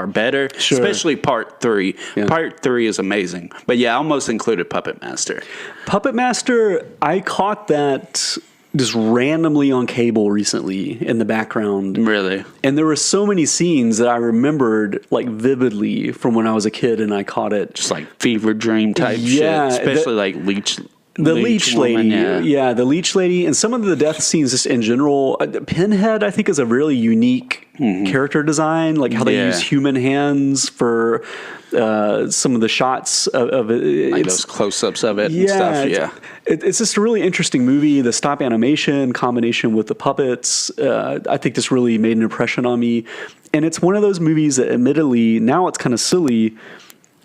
better, especially Part 3. Yeah. Part 3 is amazing. But yeah, I almost included Puppet Master. Puppet Master, I caught that just randomly on cable recently in the background. Really? And there were so many scenes that I remembered like vividly from when I was a kid, and I caught it. Just like fever dream type shit. Especially like Leech Lady. Yeah, the Leech Lady. And some of the death scenes just in general. Pinhead, I think, is a really unique character design, like how they use human hands for some of the shots of it. Like those close-ups of it and stuff. Yeah. It's just a really interesting movie. The stop animation combination with the puppets, I think this really made an impression on me. And it's one of those movies that admittedly, now it's kind of silly,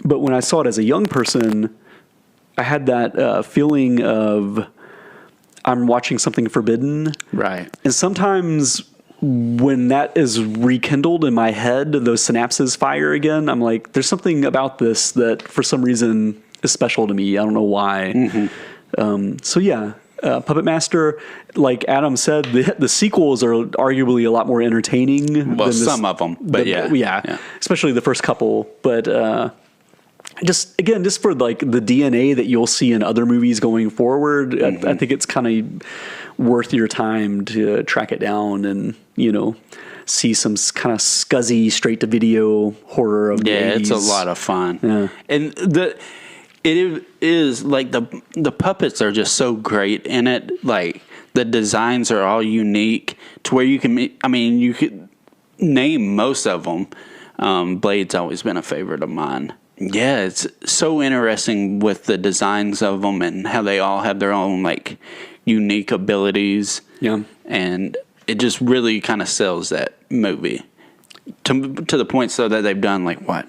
but when I saw it as a young person, I had that feeling of I'm watching something forbidden. Right. And sometimes when that is rekindled in my head, those synapses fire again. I'm like, there's something about this that for some reason is special to me. I don't know why. So yeah, Puppet Master, like Adam said, the sequels are arguably a lot more entertaining. Well, some of them, but yeah, especially the first couple. But just for like the DNA that you'll see in other movies going forward, I think it's kind of worth your time to track it down and, see some kind of scuzzy straight to video horror of the 80s. It's a lot of fun. Yeah. And it is like the puppets are just so great in it. Like the designs are all unique to where you could name most of them. Blade's always been a favorite of mine. Yeah, it's so interesting with the designs of them and how they all have their own like unique abilities. Yeah. And it just really kind of sells that movie to the point so that they've done like what,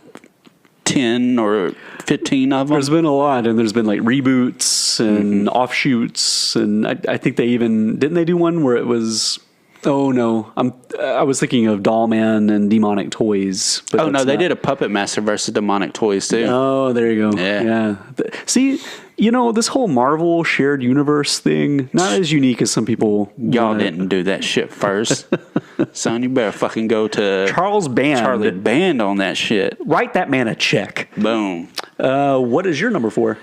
10 or 15 of them. There's been a lot, and there's been like reboots and offshoots, and I think they even didn't they do one where it was. Oh no, I was thinking of Doll Man and Demonic Toys. But they did a Puppet Master versus Demonic Toys too. Oh, there you go. Yeah. See, this whole Marvel shared universe thing, not as unique as some people. Y'all didn't do that shit first, son. You better fucking go to Charlie Band on that shit. Write that man a check. Boom. What is your number 4?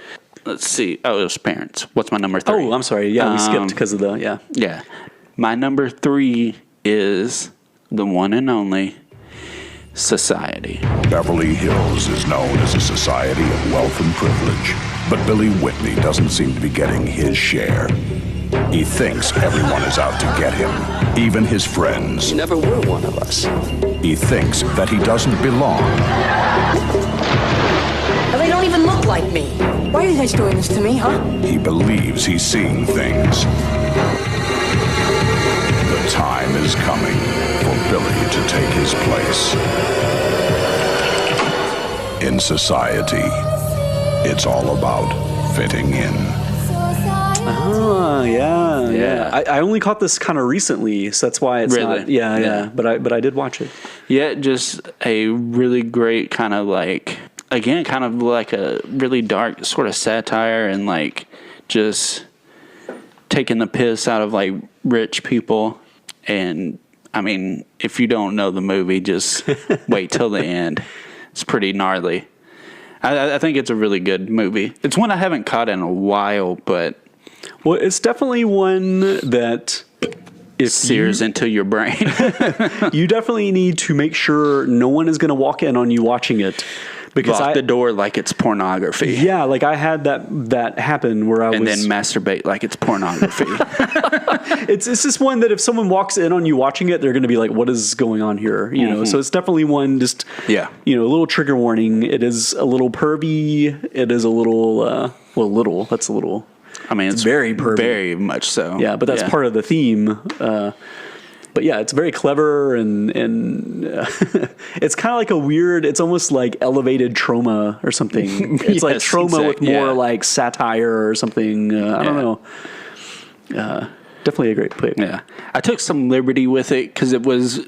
Let's see. Oh, it was Parents. What's my number 3? Oh, I'm sorry. Yeah, we skipped because of the Yeah. My number 3 is the one and only Society. Beverly Hills is known as a society of wealth and privilege, but Billy Whitney doesn't seem to be getting his share. He thinks everyone is out to get him, even his friends. You never were one of us. He thinks that he doesn't belong. They don't even look like me. Why are you guys doing this to me, huh? He believes he's seeing things. The time is coming for Billy to take his place. In society, it's all about fitting in. Oh, yeah. I only caught this kind of recently, so that's why it's really? not. Yeah. But I did watch it. Yeah, just a really great kind of like, again, kind of like a really dark sort of satire and like just taking the piss out of like rich people. And I mean, if you don't know the movie, just wait till the end. It's pretty gnarly. I think it's a really good movie. It's one I haven't caught in a while, but well, it's definitely one that it sears into your brain. You definitely need to make sure no one is going to walk in on you watching it. Because lock the door like it's pornography. Yeah, like I had that happen where I and then masturbate like it's pornography. It's just one that if someone walks in on you watching it, they're going to be like, "What is going on here?" You know. So it's definitely one. Just a little trigger warning. It is a little pervy. It is a little little. That's a little. I mean, it's very pervy, very much so. Yeah, but that's part of the theme. But yeah, it's very clever and it's kind of like a weird. It's almost like elevated trauma or something. It's like trauma with more like satire or something. I don't know. Definitely a great pick. Yeah, I took some liberty with it because it was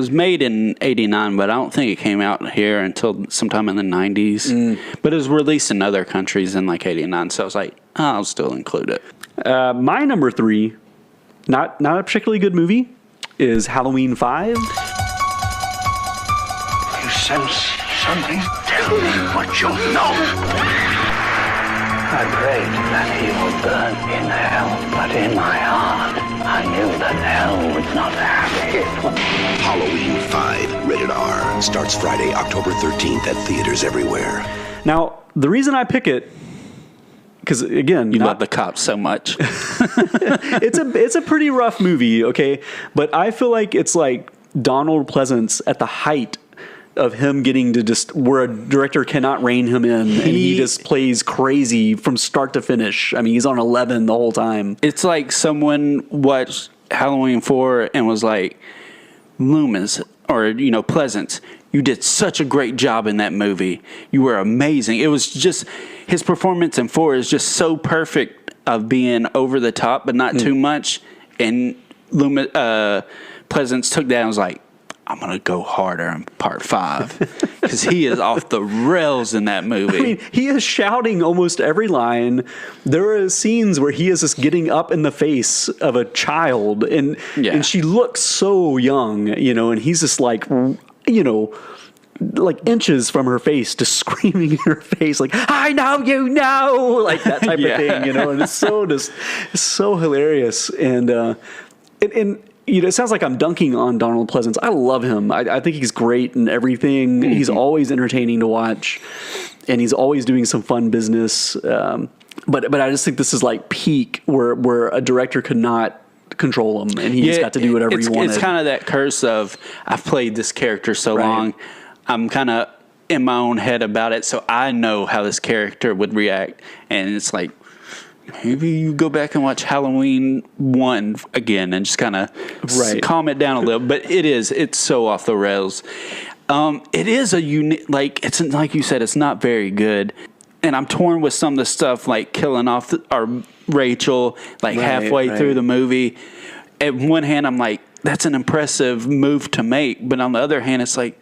made in '89, but I don't think it came out here until sometime in the '90s. But it was released in other countries in like '89, so I was like, I'll still include it. My number 3, not a particularly good movie, is Halloween 5. You sense something? Tell me what you know. I prayed that he would burn in hell, but in my heart, I knew that hell would not have him. Halloween 5, rated R, starts Friday, October 13th at theaters everywhere. Now, the reason I pick it, because again, you love the cops so much. It's a pretty rough movie, okay? But I feel like it's like Donald Pleasance at the height of him getting to just where a director cannot rein him in, and he just plays crazy from start to finish. I mean, he's on 11 the whole time. It's like someone watched Halloween 4 and was like, Loomis, or, Pleasance, you did such a great job in that movie. You were amazing. It was just, his performance in 4 is just so perfect of being over the top, but not too much. And Pleasance took that and was like, I'm going to go harder in part 5 because he is off the rails in that movie. I mean, he is shouting almost every line. There are scenes where he is just getting up in the face of a child and she looks so young, and he's just like, like inches from her face, just screaming in her face, like, I know, like that type of thing, and it's so hilarious. And it sounds like I'm dunking on Donald Pleasance. I love him. I think he's great in everything. Mm-hmm. He's always entertaining to watch, and he's always doing some fun business. But I just think this is like peak where a director could not control him, and he just got to do whatever he wanted. It's kind of that curse of, I've played this character so long, I'm kind of in my own head about it, so I know how this character would react. And it's like, maybe you go back and watch Halloween 1 again and just kind of calm it down a little. But it's so off the rails. It is a unique, it's like you said, it's not very good. And I'm torn with some of the stuff, like killing off Rachel, halfway through the movie. At one hand, I'm like, that's an impressive move to make. But on the other hand, it's like,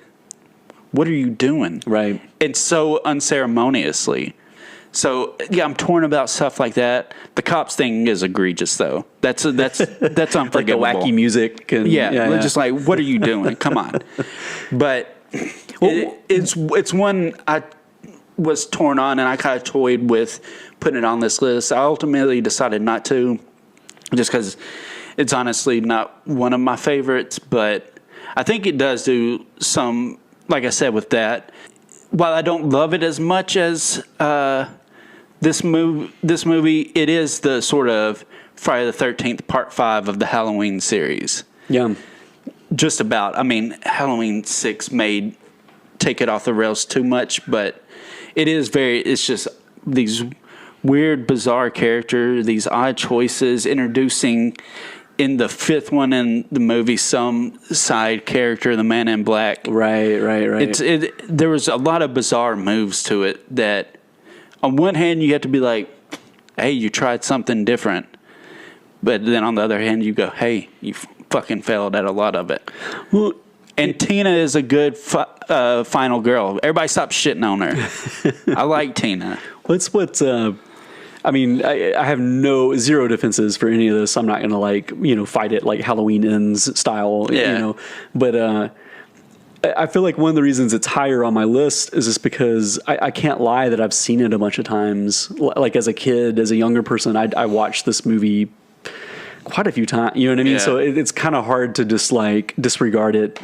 what are you doing? Right. It's so unceremoniously. So I'm torn about stuff like that. The cops thing is egregious, though. That's unforgivable. Like the wacky music. And, just like, what are you doing? Come on. But it's one I was torn on, and I kind of toyed with putting it on this list. I ultimately decided not to, just because it's honestly not one of my favorites. But I think it does do some, like I said, with that. While I don't love it as much as this movie, it is the sort of Friday the 13th Part 5 of the Halloween series. Yeah. Just about. I mean, Halloween 6 may take it off the rails too much, but it's just these weird, bizarre characters, these odd choices, introducing in the 5th one in the movie some side character, the Man in Black. Right. There was a lot of bizarre moves to it that, on one hand, you have to be like, hey, you tried something different. But then on the other hand, you go, hey, you fucking failed at a lot of it. Well, and Tina is a good final girl. Everybody stop shitting on her. I like Tina. What's I mean, I have zero defenses for any of this. I'm not going to fight it like Halloween Ends style, But I feel like one of the reasons it's higher on my list is just because I can't lie that I've seen it a bunch of times. Like as a kid, as a younger person, I watched this movie quite a few times. You know what I mean? Yeah. So it's kind of hard to just disregard it.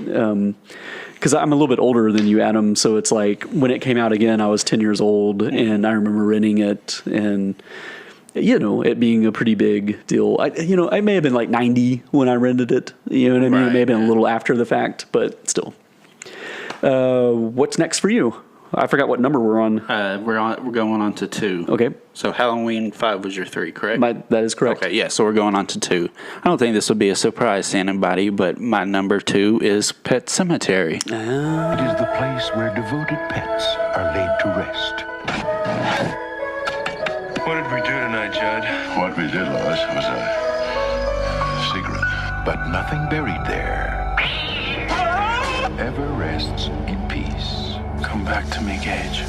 Because I'm a little bit older than you, Adam. So it's like when it came out again, I was 10 years old, and I remember renting it, and it being a pretty big deal. I may have been like 90 when I rented it. You know what I mean? It may have been a little after the fact, but still. What's next for you? I forgot what number we're on. We're going on to 2. Okay. So Halloween 5 was your 3, correct? That is correct. Okay, yeah. So we're going on to 2. I don't think this will be a surprise to anybody, but my number 2 is Pet Sematary. It is the place where devoted pets are laid to rest. What did we do tonight, Judd? What we did, Lois, was a secret. But nothing buried there ever rests in peace. Come back to me, Gage.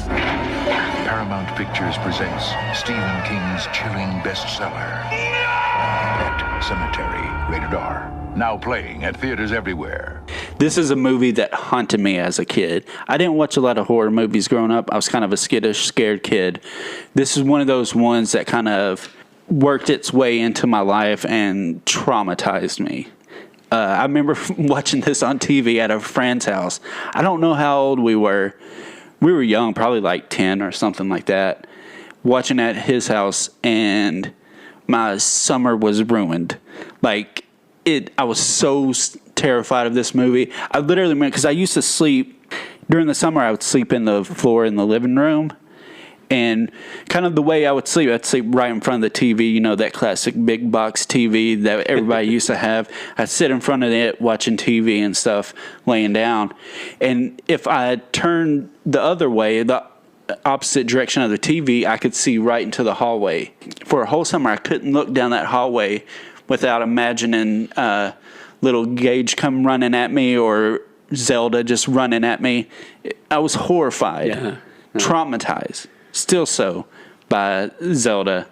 Paramount Pictures presents Stephen King's chilling bestseller, Pet Sematary, rated R. Now playing at theaters everywhere. This is a movie that haunted me as a kid. I didn't watch a lot of horror movies growing up. I was kind of a skittish, scared kid. This is one of those ones that kind of worked its way into my life and traumatized me. I remember watching this on TV at a friend's house. I don't know how old we were. We were young, probably like 10 or something like that. Watching at his house, and my summer was ruined. I was so terrified of this movie. I literally went, because I used to sleep, during the summer I would sleep in the floor in the living room. And kind of the way I'd sleep right in front of the TV, you know, that classic big box TV that everybody used to have. I'd sit in front of it watching TV and stuff, laying down. And if I turned the other way, the opposite direction of the TV, I could see right into the hallway. For a whole summer, I couldn't look down that hallway without imagining little Gage come running at me or Zelda just running at me. I was horrified, traumatized. Still so by Zelda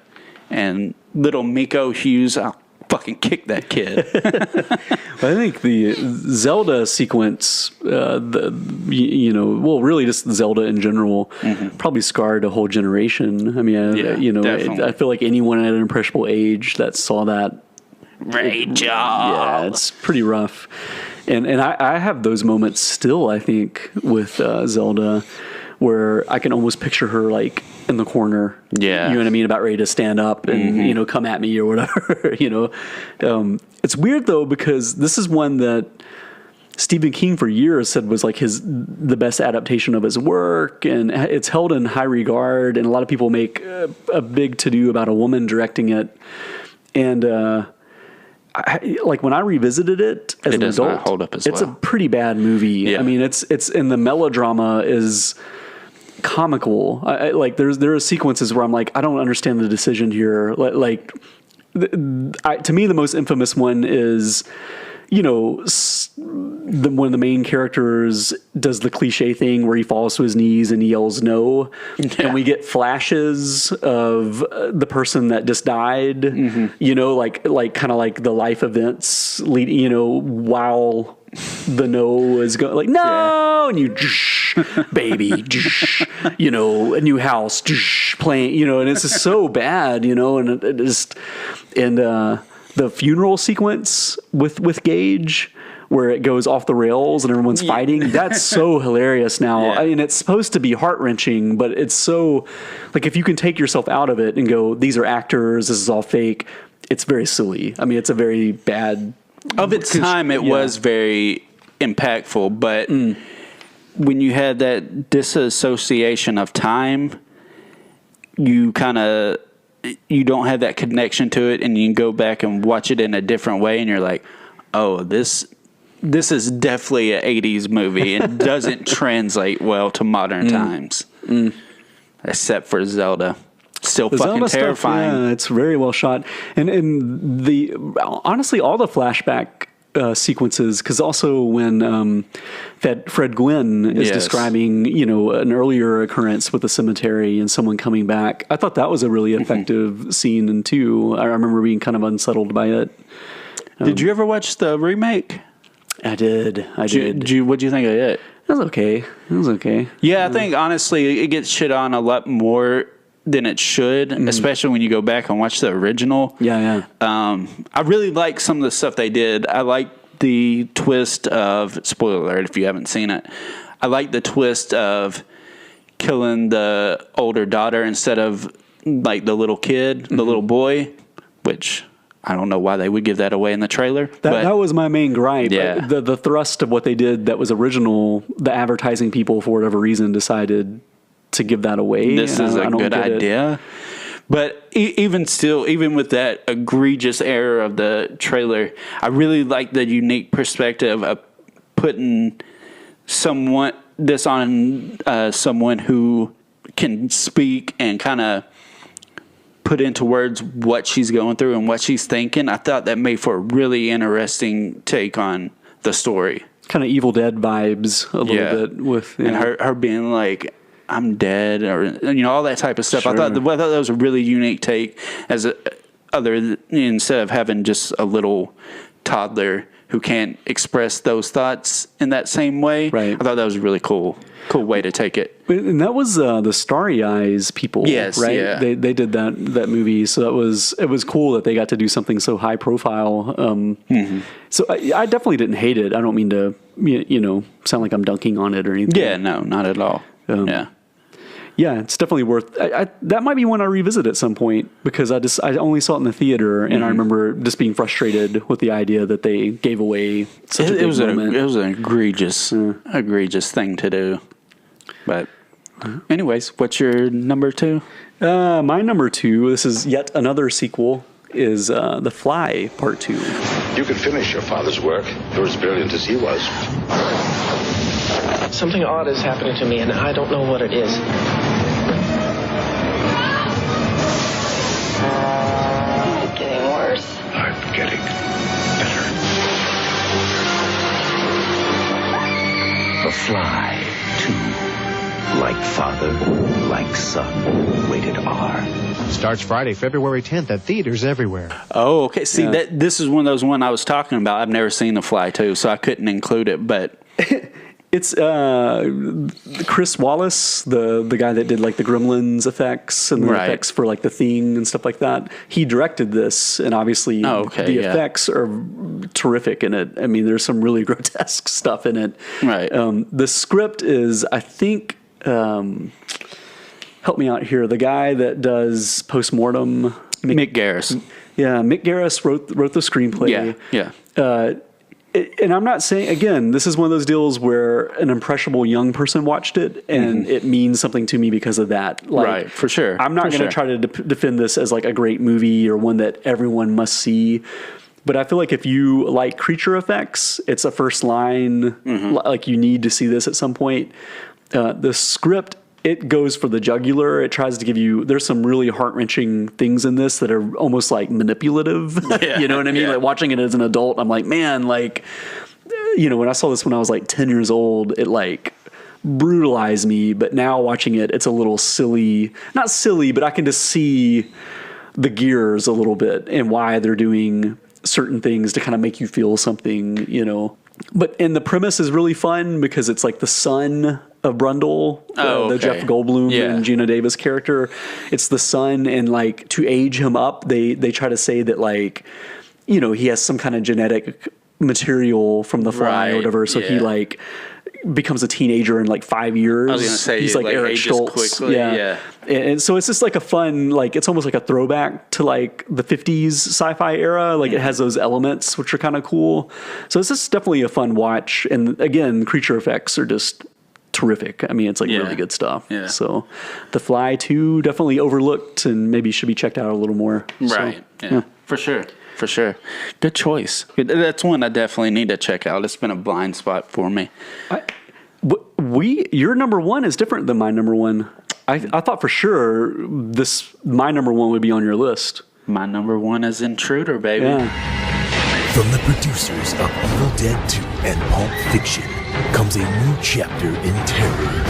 and little Miko Hughes. I'll fucking kick that kid. I think the Zelda sequence, really just Zelda in general, probably scarred a whole generation. I mean, I feel like anyone at an impressionable age that saw that, Rachel. Yeah, it's pretty rough. And I have those moments still, I think, with Zelda, where I can almost picture her like in the corner. Yeah. You know what I mean? About ready to stand up and, come at me or whatever, It's weird though, because this is one that Stephen King for years said was like the best adaptation of his work, and it's held in high regard, and a lot of people make a big to-do about a woman directing it. And, when I revisited it as an adult, not hold up as it's a pretty bad movie. Yeah. I mean, it's and the melodrama is comical. There are sequences where I'm like, I don't understand the decision here. To me, the most infamous one is, one of the main characters does the cliche thing where he falls to his knees and he yells no, and we get flashes of the person that just died, kind of like the life events leading, while the no is going, like, no, and you baby, a new house playing, and it's just so bad, and it just, and the funeral sequence with Gage, where it goes off the rails and everyone's fighting, that's so hilarious now. I mean, it's supposed to be heart-wrenching, but it's so, like, if you can take yourself out of it and go, these are actors, this is all fake, it's very silly. I mean, it's a very bad... Of its time, it was very impactful, but when you had that disassociation of time, you don't have that connection to it, and you can go back and watch it in a different way, and you're like, oh, this is definitely an 80s movie and doesn't translate well to modern times. Except for Zelda. Still the fucking Zelda terrifying. Stuff, it's very well shot. And honestly, all the flashback sequences, because also when Fred Gwynn is describing, an earlier occurrence with the cemetery and someone coming back, I thought that was a really effective scene, and too, I remember being kind of unsettled by it. Did you ever watch the remake? I did. What'd you think of it? It was okay. Yeah, I think honestly it gets shit on a lot more than it should, especially when you go back and watch the original. Yeah. I really like some of the stuff they did. I like the twist of, spoiler alert if you haven't seen it, I like the twist of killing the older daughter instead of like the little kid, the little boy, which I don't know why they would give that away in the trailer. That was my main gripe. Yeah. The thrust of what they did that was original, the advertising people, for whatever reason, decided to give that away. This is a good idea. But even still, even with that egregious error of the trailer, I really like the unique perspective of putting someone who can speak and kind of put into words what she's going through and what she's thinking. I thought that made for a really interesting take on the story. Kind of Evil Dead vibes a little bit with, and her being like, I'm dead, or all that type of stuff. Sure. I thought that was a really unique take, instead of having just a little toddler who can't express those thoughts in that same way. Right. I thought that was a really cool way to take it. And that was the Starry Eyes people, yes, right? Yeah. They did that movie, so it was cool that they got to do something so high profile. So I definitely didn't hate it. I don't mean to sound like I'm dunking on it or anything. Yeah, no, not at all. Yeah, it's definitely worth. That might be one I revisit at some point because I only saw it in the theater, and I remember just being frustrated with the idea that they gave away such a big moment. It was an egregious thing to do. But, anyways, what's your number 2? My number 2. This is yet another sequel. Is The Fly Part 2. You can finish your father's work. You're as brilliant as he was. Something odd is happening to me, and I don't know what it is. It's getting worse. I'm getting better. The Fly 2. Like father, like son. Rated R. Starts Friday, February 10th at theaters everywhere. Oh, okay. See, this is one of those one I was talking about. I've never seen The Fly 2, so I couldn't include it, but... It's Chris Wallace, the guy that did like the Gremlins effects and the effects for like The Thing and stuff like that. He directed this, and obviously the effects are terrific in it. I mean, there's some really grotesque stuff in it. Right. The script is, I think, help me out here. The guy that does Postmortem, Mick Garris. Yeah, Mick Garris wrote the screenplay. Yeah. And I'm not saying, again, this is one of those deals where an impressionable young person watched it and it means something to me because of that. Like, right, for sure. I'm not going to try to defend this as like a great movie or one that everyone must see. But I feel like if you like creature effects, it's a first line. Like you need to see this at some point. The script, it goes for the jugular. It tries to give you, there's some really heart-wrenching things in this that are almost like manipulative. You know what I mean? Like watching it as an adult, I'm like, man, like, you know, when I saw this when I was like 10 years old, it like brutalized me. But now watching it, it's a little silly. Not silly, but I can just see the gears a little bit and why they're doing certain things to kind of make you feel something, you know. And the premise is really fun because it's like the son of Brundle, the Jeff Goldblum and Gina Davis character. It's the son, and like to age him up, they try to say that like, you know, he has some kind of genetic material from the Fly or whatever. So he like becomes a teenager in like 5 years. I was gonna say he's like Eric Stoltz. Quickly. Yeah. And so it's just like a fun, like it's almost like a throwback to like the 50s sci-fi era. Like it has those elements which are kind of cool. So it's just definitely a fun watch. And again, creature effects are just terrific. I mean, it's like really good stuff. Yeah. So The Fly 2 definitely overlooked and maybe should be checked out a little more. Right. So, yeah. For sure. For sure. Good choice. That's one I definitely need to check out. It's been a blind spot for me. Your number 1 is different than my number 1. I thought for sure my number 1 would be on your list. My number 1 is Intruder, baby. Yeah. From the producers of Evil Dead 2 and Pulp Fiction comes a new chapter in terror.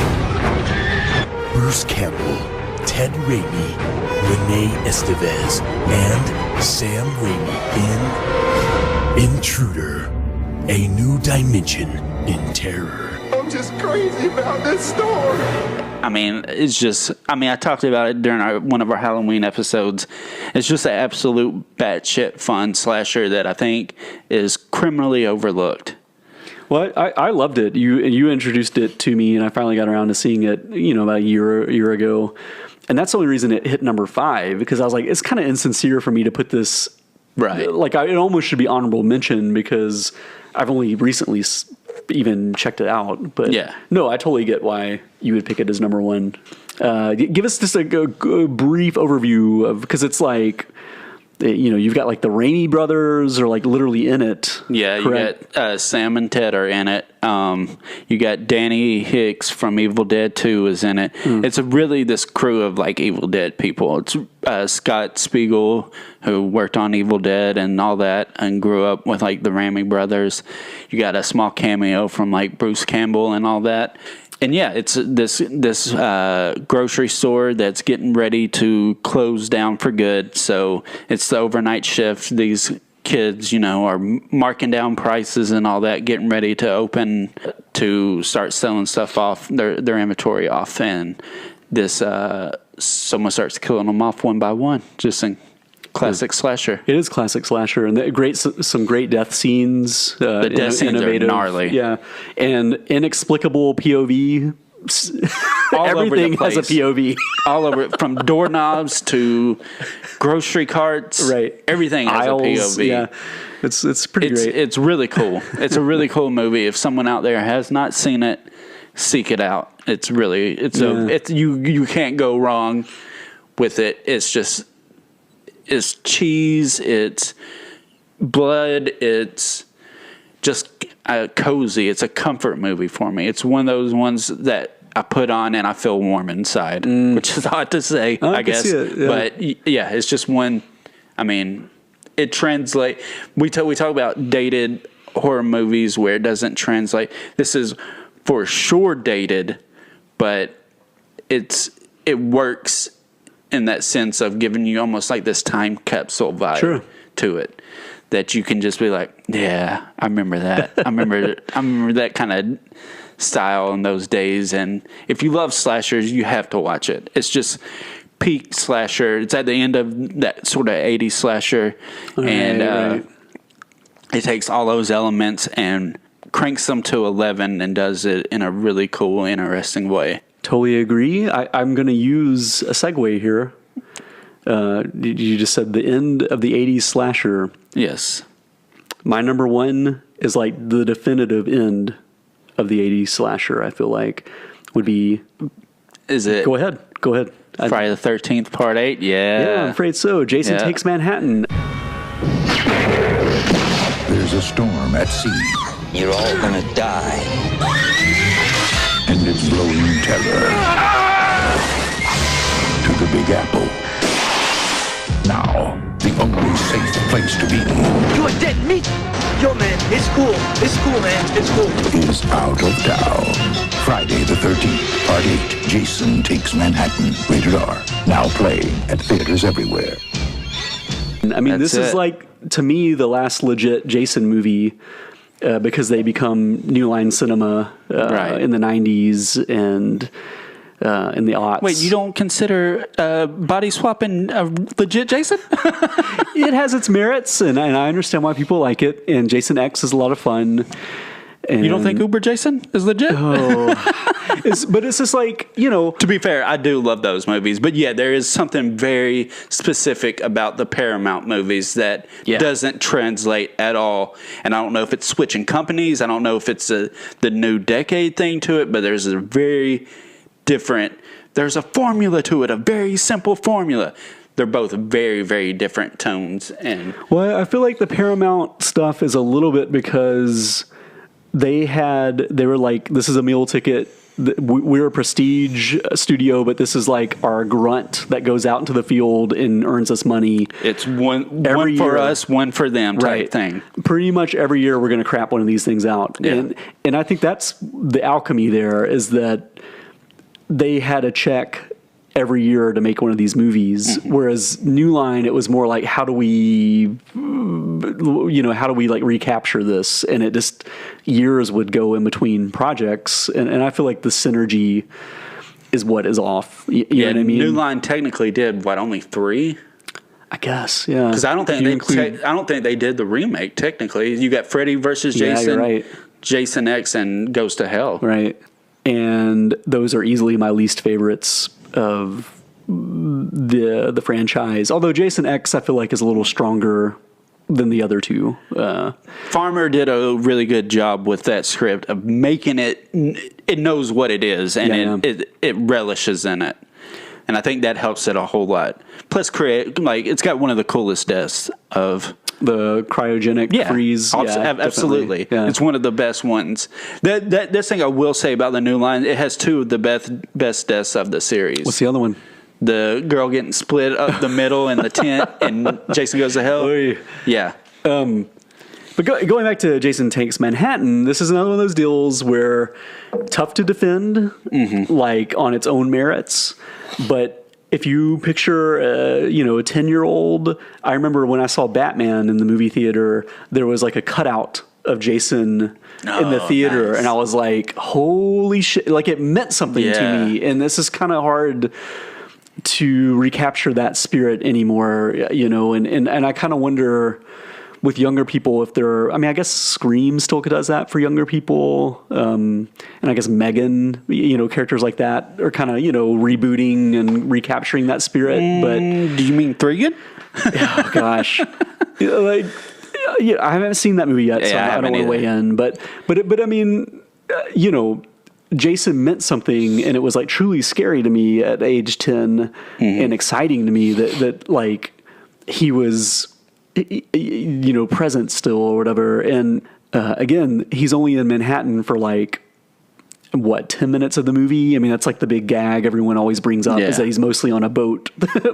Bruce Campbell, Ted Raimi, Renee Estevez, and Sam Raimi in Intruder, a new dimension in terror. I'm just crazy about this story. I mean, I talked about it during one of our Halloween episodes. It's just an absolute batshit fun slasher that I think is criminally overlooked. Well, I loved it. You introduced it to me, and I finally got around to seeing it, you know, about a year ago. And that's the only reason it hit number 5, because I was like, it's kind of insincere for me to put this. Right. Like, it almost should be honorable mention because I've only recently even checked it out. But no, I totally get why you would pick it as number 1. Give us just a brief overview of, because it's like, you know, you've got like the Raimi brothers are like literally in it. Yeah, correct? You got Sam and Ted are in it. You got Danny Hicks from Evil Dead 2 is in it. It's really this crew of like Evil Dead people. It's Scott Spiegel, who worked on Evil Dead and all that and grew up with like the Raimi brothers. You got a small cameo from like Bruce Campbell and all that. And yeah, it's this grocery store that's getting ready to close down for good. So it's the overnight shift. These kids, you know, are marking down prices and all that, getting ready to open to start selling stuff off, their inventory off. And this someone starts killing them off one by one. Just in classic slasher. It is classic slasher, and some great death scenes. The death scenes are gnarly. Yeah, and inexplicable POV all over the everything has a place. POV. All over, from doorknobs to grocery carts. Right. Everything has Aisles, a POV. Yeah. It's pretty great. It's really cool. It's a really cool movie. If someone out there has not seen it, seek it out. It's you can't go wrong with it. It's cheese, it's blood, it's just cozy. It's a comfort movie for me. It's one of those ones that I put on and I feel warm inside, which is odd to say, I guess. See it, yeah. But yeah, it's just one. I mean, it translates. We talk about dated horror movies where it doesn't translate. This is for sure dated, but it works in that sense of giving you almost like this time capsule vibe to it, that you can just be like, yeah, I remember that. I remember that kind of style in those days. And if you love slashers, you have to watch it. It's just peak slasher. It's at the end of that sort of 80s slasher. Right. It takes all those elements and cranks them to 11 and does it in a really cool, interesting way. Totally agree. I'm going to use a segue here. You just said the end of the 80s slasher. Yes. My number one is like the definitive end of the 80s slasher, I feel like, would be... Is it? Go ahead. Friday the 13th, Part 8? Yeah, I'm afraid so. Jason Takes Manhattan. There's a storm at sea. You're all gonna die. And it's blowing terror to the Big Apple. Now, the only safe place to be You're dead meat. Yo, man, it's cool. It's cool, man. It's cool. is out of town. Friday the 13th, Part 8, Jason Takes Manhattan, rated R. Now playing at theaters everywhere. I mean, this is like, to me, the last legit Jason movie because they become New Line Cinema in the 90s and in the aughts. Wait, you don't consider body swapping legit Jason? It has its merits, and I understand why people like it. And Jason X is a lot of fun. And you don't think Uber Jason is legit? But it's just like, you know. To be fair, I do love those movies. But yeah, there is something very specific about the Paramount movies that doesn't translate at all. And I don't know if it's switching companies. I don't know if it's the new decade thing to it. But there's a very different, there's a formula to it, a very simple formula. They're both very, very different tones. Well, I feel like the Paramount stuff is a little bit because they were like, this is a meal ticket. We're a prestige studio, but this is like our grunt that goes out into the field and earns us money. It's one for us, one for them type thing. Pretty much every year we're going to crap one of these things out. Yeah. And I think that's the alchemy there, is that they had a check every year to make one of these movies. Mm-hmm. Whereas New Line, it was more like, how do we like recapture this? And it just, years would go in between projects. And I feel like the synergy is what is off. You know what I mean? New Line technically did only 3? I guess, yeah. Because I don't think they did the remake technically. You got Freddy versus Jason, you're right. Jason X, and Goes to Hell. Right. And those are easily my least favorites of the franchise. Although Jason X, I feel like, is a little stronger than the other two. Farmer did a really good job with that script of making it knows what it is, and it relishes in it. And I think that helps it a whole lot. Plus, it's got one of the coolest deaths of the cryogenic freeze. Absolutely. Yeah. It's one of the best ones. This thing I will say about the New Line, it has 2 of the best deaths of the series. What's the other one? The girl getting split up the middle in the tent, and Jason Goes to Hell. Oy. Yeah. But going back to Jason Takes Manhattan, this is another one of those deals where tough to defend, like on its own merits, but if you picture, a 10-year-old, I remember when I saw Batman in the movie theater, there was like a cutout of Jason in the theater, nice. And I was like, holy shit, like it meant something to me. And this is kind of hard to recapture that spirit anymore, and I kind of wonder with younger people, if they're, I mean, I guess Scream still does that for younger people. And I guess Megan, characters like that are kind of, rebooting and recapturing that spirit. But do you mean Threegan? Oh gosh. I haven't seen that movie yet, so I don't want to weigh in. But I mean, Jason meant something, and it was like truly scary to me at age 10 and exciting to me that like he was, present still or whatever. And again, he's only in Manhattan for like, 10 minutes of the movie? I mean, that's like the big gag everyone always brings up is that he's mostly on a boat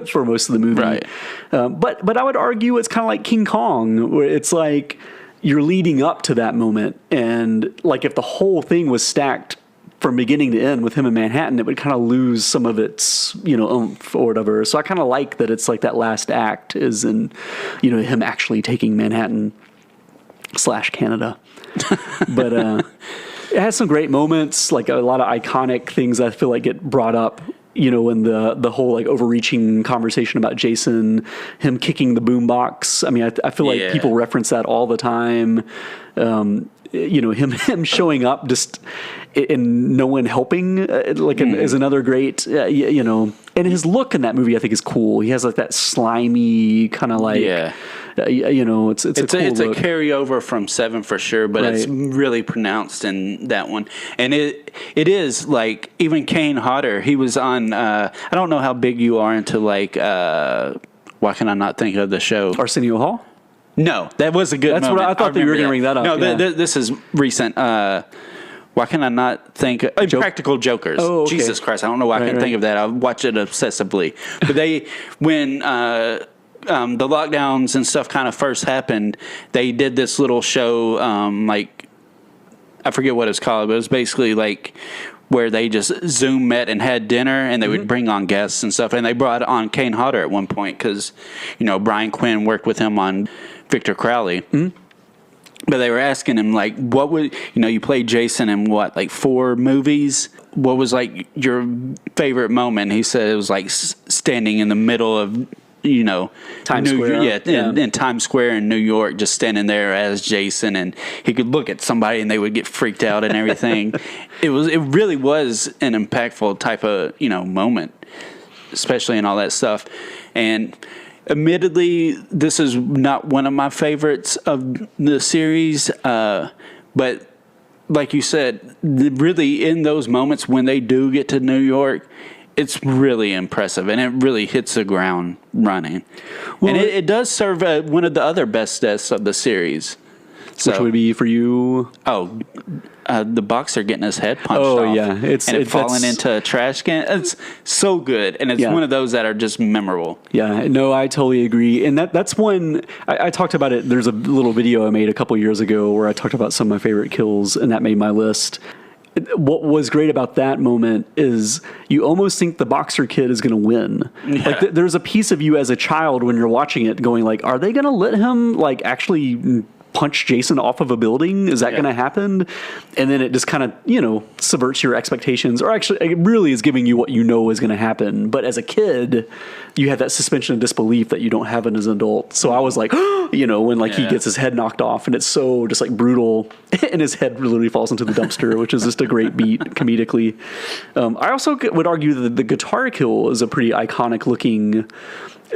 for most of the movie. Right. But I would argue it's kind of like King Kong, where it's like you're leading up to that moment. And like if the whole thing was stacked from beginning to end with him in Manhattan, it would kind of lose some of its, oomph or whatever. So I kind of like that it's like that last act is in, him actually taking Manhattan / Canada. But, it has some great moments, like a lot of iconic things that I feel like get brought up, in the whole like overreaching conversation about Jason, him kicking the boombox. I mean, I feel like people reference that all the time. Him showing up just and no one helping, is another great, and his look in that movie I think is cool. He has like that slimy kind of like, it's a carryover from 7 for sure, but it's really pronounced in that one. And it is like even Kane Hodder. He was on. I don't know how big you are into like. Why can I not think of the show? Arsenio Hall. No, that was a good. That's moment. what I thought that you were going to bring that up. No, this is recent. Why can I not think of Practical Jokers? Oh, okay. Jesus Christ, I don't know why I can't think of that. I watch it obsessively. But when the lockdowns and stuff kind of first happened, they did this little show, like I forget what it's called, but it was basically like where they just Zoom met and had dinner, and they would bring on guests and stuff. And they brought on Kane Hodder at one point because, Brian Quinn worked with him on Victor Crowley. But they were asking him, like, what would, you played Jason in what, like 4 movies? What was, like, your favorite moment? He said it was, like, standing in the middle of, Times Square. In Times Square in New York, just standing there as Jason, and he could look at somebody and they would get freaked out and everything. It really was an impactful type of, moment, especially in all that stuff. And admittedly, this is not one of my favorites of the series, but like you said, really in those moments when they do get to New York, it's really impressive, and it really hits the ground running. Well, and it does serve one of the other best deaths of the series. Which would be for you? The boxer getting his head punched off. Oh, yeah. It's falling into a trash can. It's so good, and it's one of those that are just memorable. Yeah, no, I totally agree. And that's one, I talked about it. There's a little video I made a couple years ago where I talked about some of my favorite kills, and that made my list. What was great about that moment is you almost think the boxer kid is going to win. Yeah. Like there's a piece of you as a child when you're watching it going like, are they going to let him like actually punch Jason off of a building? Is that going to happen? And then it just kind of, subverts your expectations, or actually it really is giving you what you know is going to happen. But as a kid, you have that suspension of disbelief that you don't have it as an adult. So I was like, when like he gets his head knocked off, and it's so just like brutal, and his head literally falls into the dumpster, which is just a great beat comedically. I also would argue that the guitar kill is a pretty iconic looking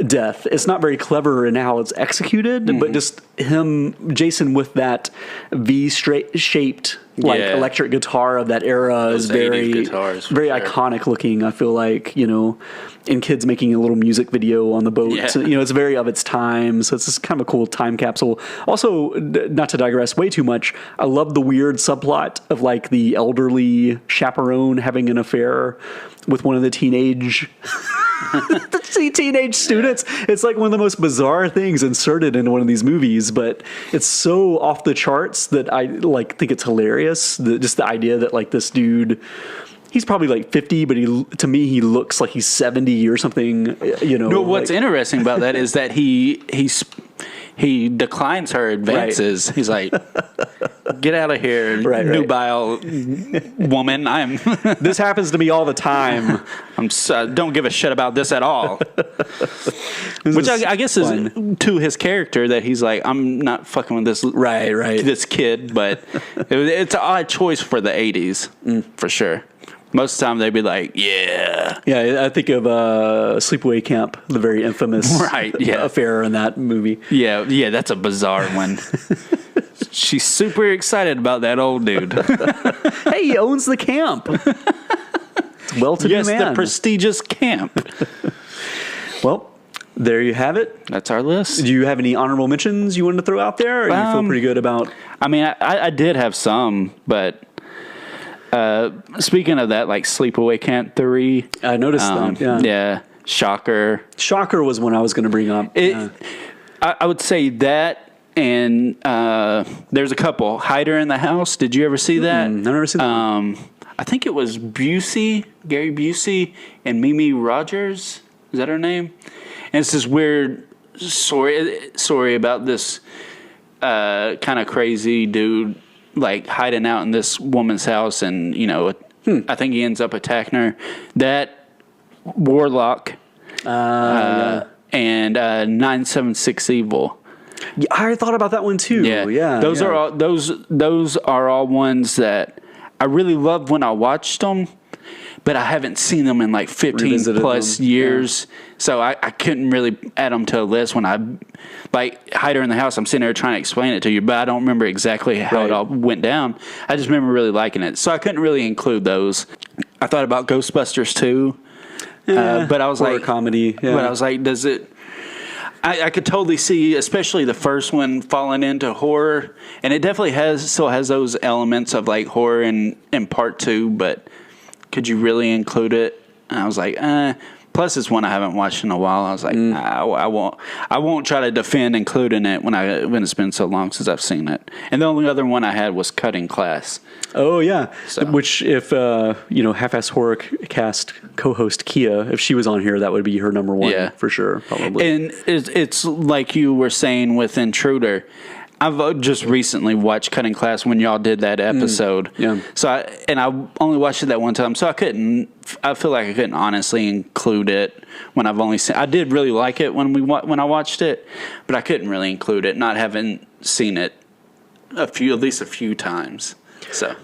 death. It's not very clever in how it's executed, but just Jason with that V-shaped like electric guitar of that era is very iconic looking. I feel like, and kids making a little music video on the boat. Yeah. So, it's very of its time. So it's just kind of a cool time capsule. Also, not to digress way too much, I love the weird subplot of like the elderly chaperone having an affair with one of the teenage students. It's like one of the most bizarre things inserted into one of these movies, but it's so off the charts that I think it's hilarious. Just the idea that like this dude, he's probably like 50, but to me he looks like he's 70 or something. No, what's interesting about that is that he declines her advances. Right. He's like, Get out of here, nubile woman. This happens to me all the time. Don't give a shit about this at all. Which I guess is to his character that he's like, I'm not fucking with this this kid, but it's an odd choice for the 80s for sure. Most of the time they'd be like, yeah. Yeah, I think of Sleepaway Camp, the very infamous affair in that movie. Yeah, that's a bizarre one. She's super excited about that old dude. Hey, he owns the camp. Well-to-do man. The prestigious camp. Well, there you have it. That's our list. Do you have any honorable mentions you wanted to throw out there? Or you feel pretty good about? I mean, I did have some, but speaking of that, like Sleepaway Camp 3. I noticed that, yeah. Shocker. Shocker was one I was going to bring up. I would say that. And there's a couple. Hider in the House. Did you ever see that? I've never seen that. I think it was Gary Busey, and Mimi Rogers. Is that her name? And it's this weird story about this kind of crazy dude like hiding out in this woman's house, and I think he ends up attacking her. That Warlock and 976 Evil. Yeah, I thought about that one too. Yeah. Those are all ones that I really loved when I watched them, but I haven't seen them in like 15 plus years. Yeah. So I couldn't really add them to a list. When I like Hider in the House, I'm sitting there trying to explain it to you, but I don't remember exactly how it all went down. I just remember really liking it, so I couldn't really include those. I thought about Ghostbusters too, but I was like comedy. Yeah. But I was like, does it? I could totally see, especially the first one, falling into horror, and it definitely still has those elements of like horror in part 2. But could you really include it? And I was like, Plus, it's one I haven't watched in a while. I was like, I won't try to defend including it when it's been so long since I've seen it. And the only other one I had was Cutting Class. Oh yeah, which if Half-Ass Horror Cast co-host Kia, if she was on here, that would be her number one for sure, probably. And it's like you were saying with Intruder. I've just recently watched Cutting Class when y'all did that episode. Yeah. So I only watched it that one time, so I feel like I couldn't honestly include it when I've only seen. I did really like it when I watched it, but I couldn't really include it, not having seen it at least a few times. So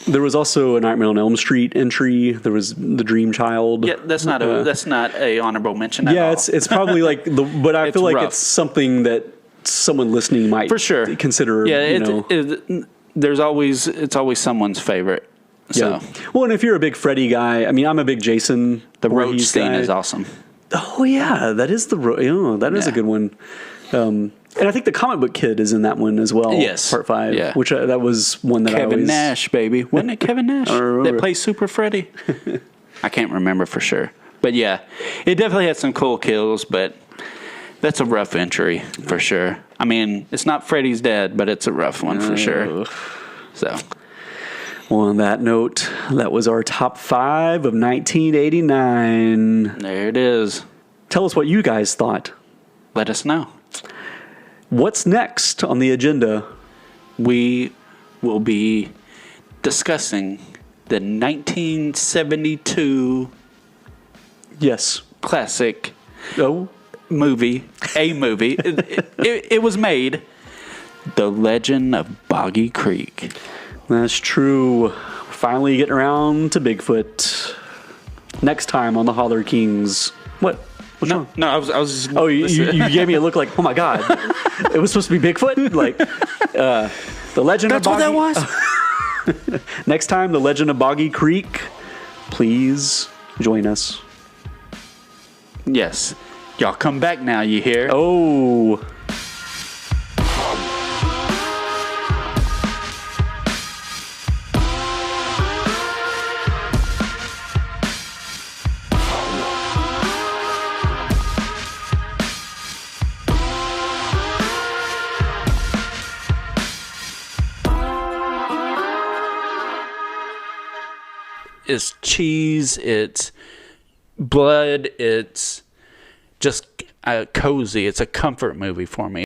there was also a Nightmare on Elm Street entry. There was The Dream Child. Yeah, that's not a honorable mention. At all. It's probably like but I feel like it's something that someone listening might for sure consider. Yeah, it's always someone's favorite. So. Yeah. Well, and if you're a big Freddy guy, I mean, I'm a big Jason. The Roach scene is awesome. Oh yeah, that is is a good one. And I think the Comic Book Kid is in that one as well. Yes, part 5. Yeah. Which that was one that Kevin Nash, baby, wasn't it Kevin Nash that plays Super Freddy? I can't remember for sure, but yeah, it definitely had some cool kills, but. That's a rough entry for sure. I mean, it's not Freddy's Dead, but it's a rough one for sure. So, well, on that note, that was our top 5 of 1989. There it is. Tell us what you guys thought. Let us know. What's next on the agenda? We will be discussing the 1972 classic. Movie. It was made. The Legend of Boggy Creek. That's true. Finally getting around to Bigfoot. Next time on the Holler Kings. What? What's wrong? No, I was. Oh, you gave me a look like, oh my god, it was supposed to be Bigfoot. Like the Legend of Boggy. That's what that was. Next time, the Legend of Boggy Creek. Please join us. Yes. Y'all come back now, you hear? Oh. It's cheese, it's blood, it's just cozy. It's a comfort movie for me.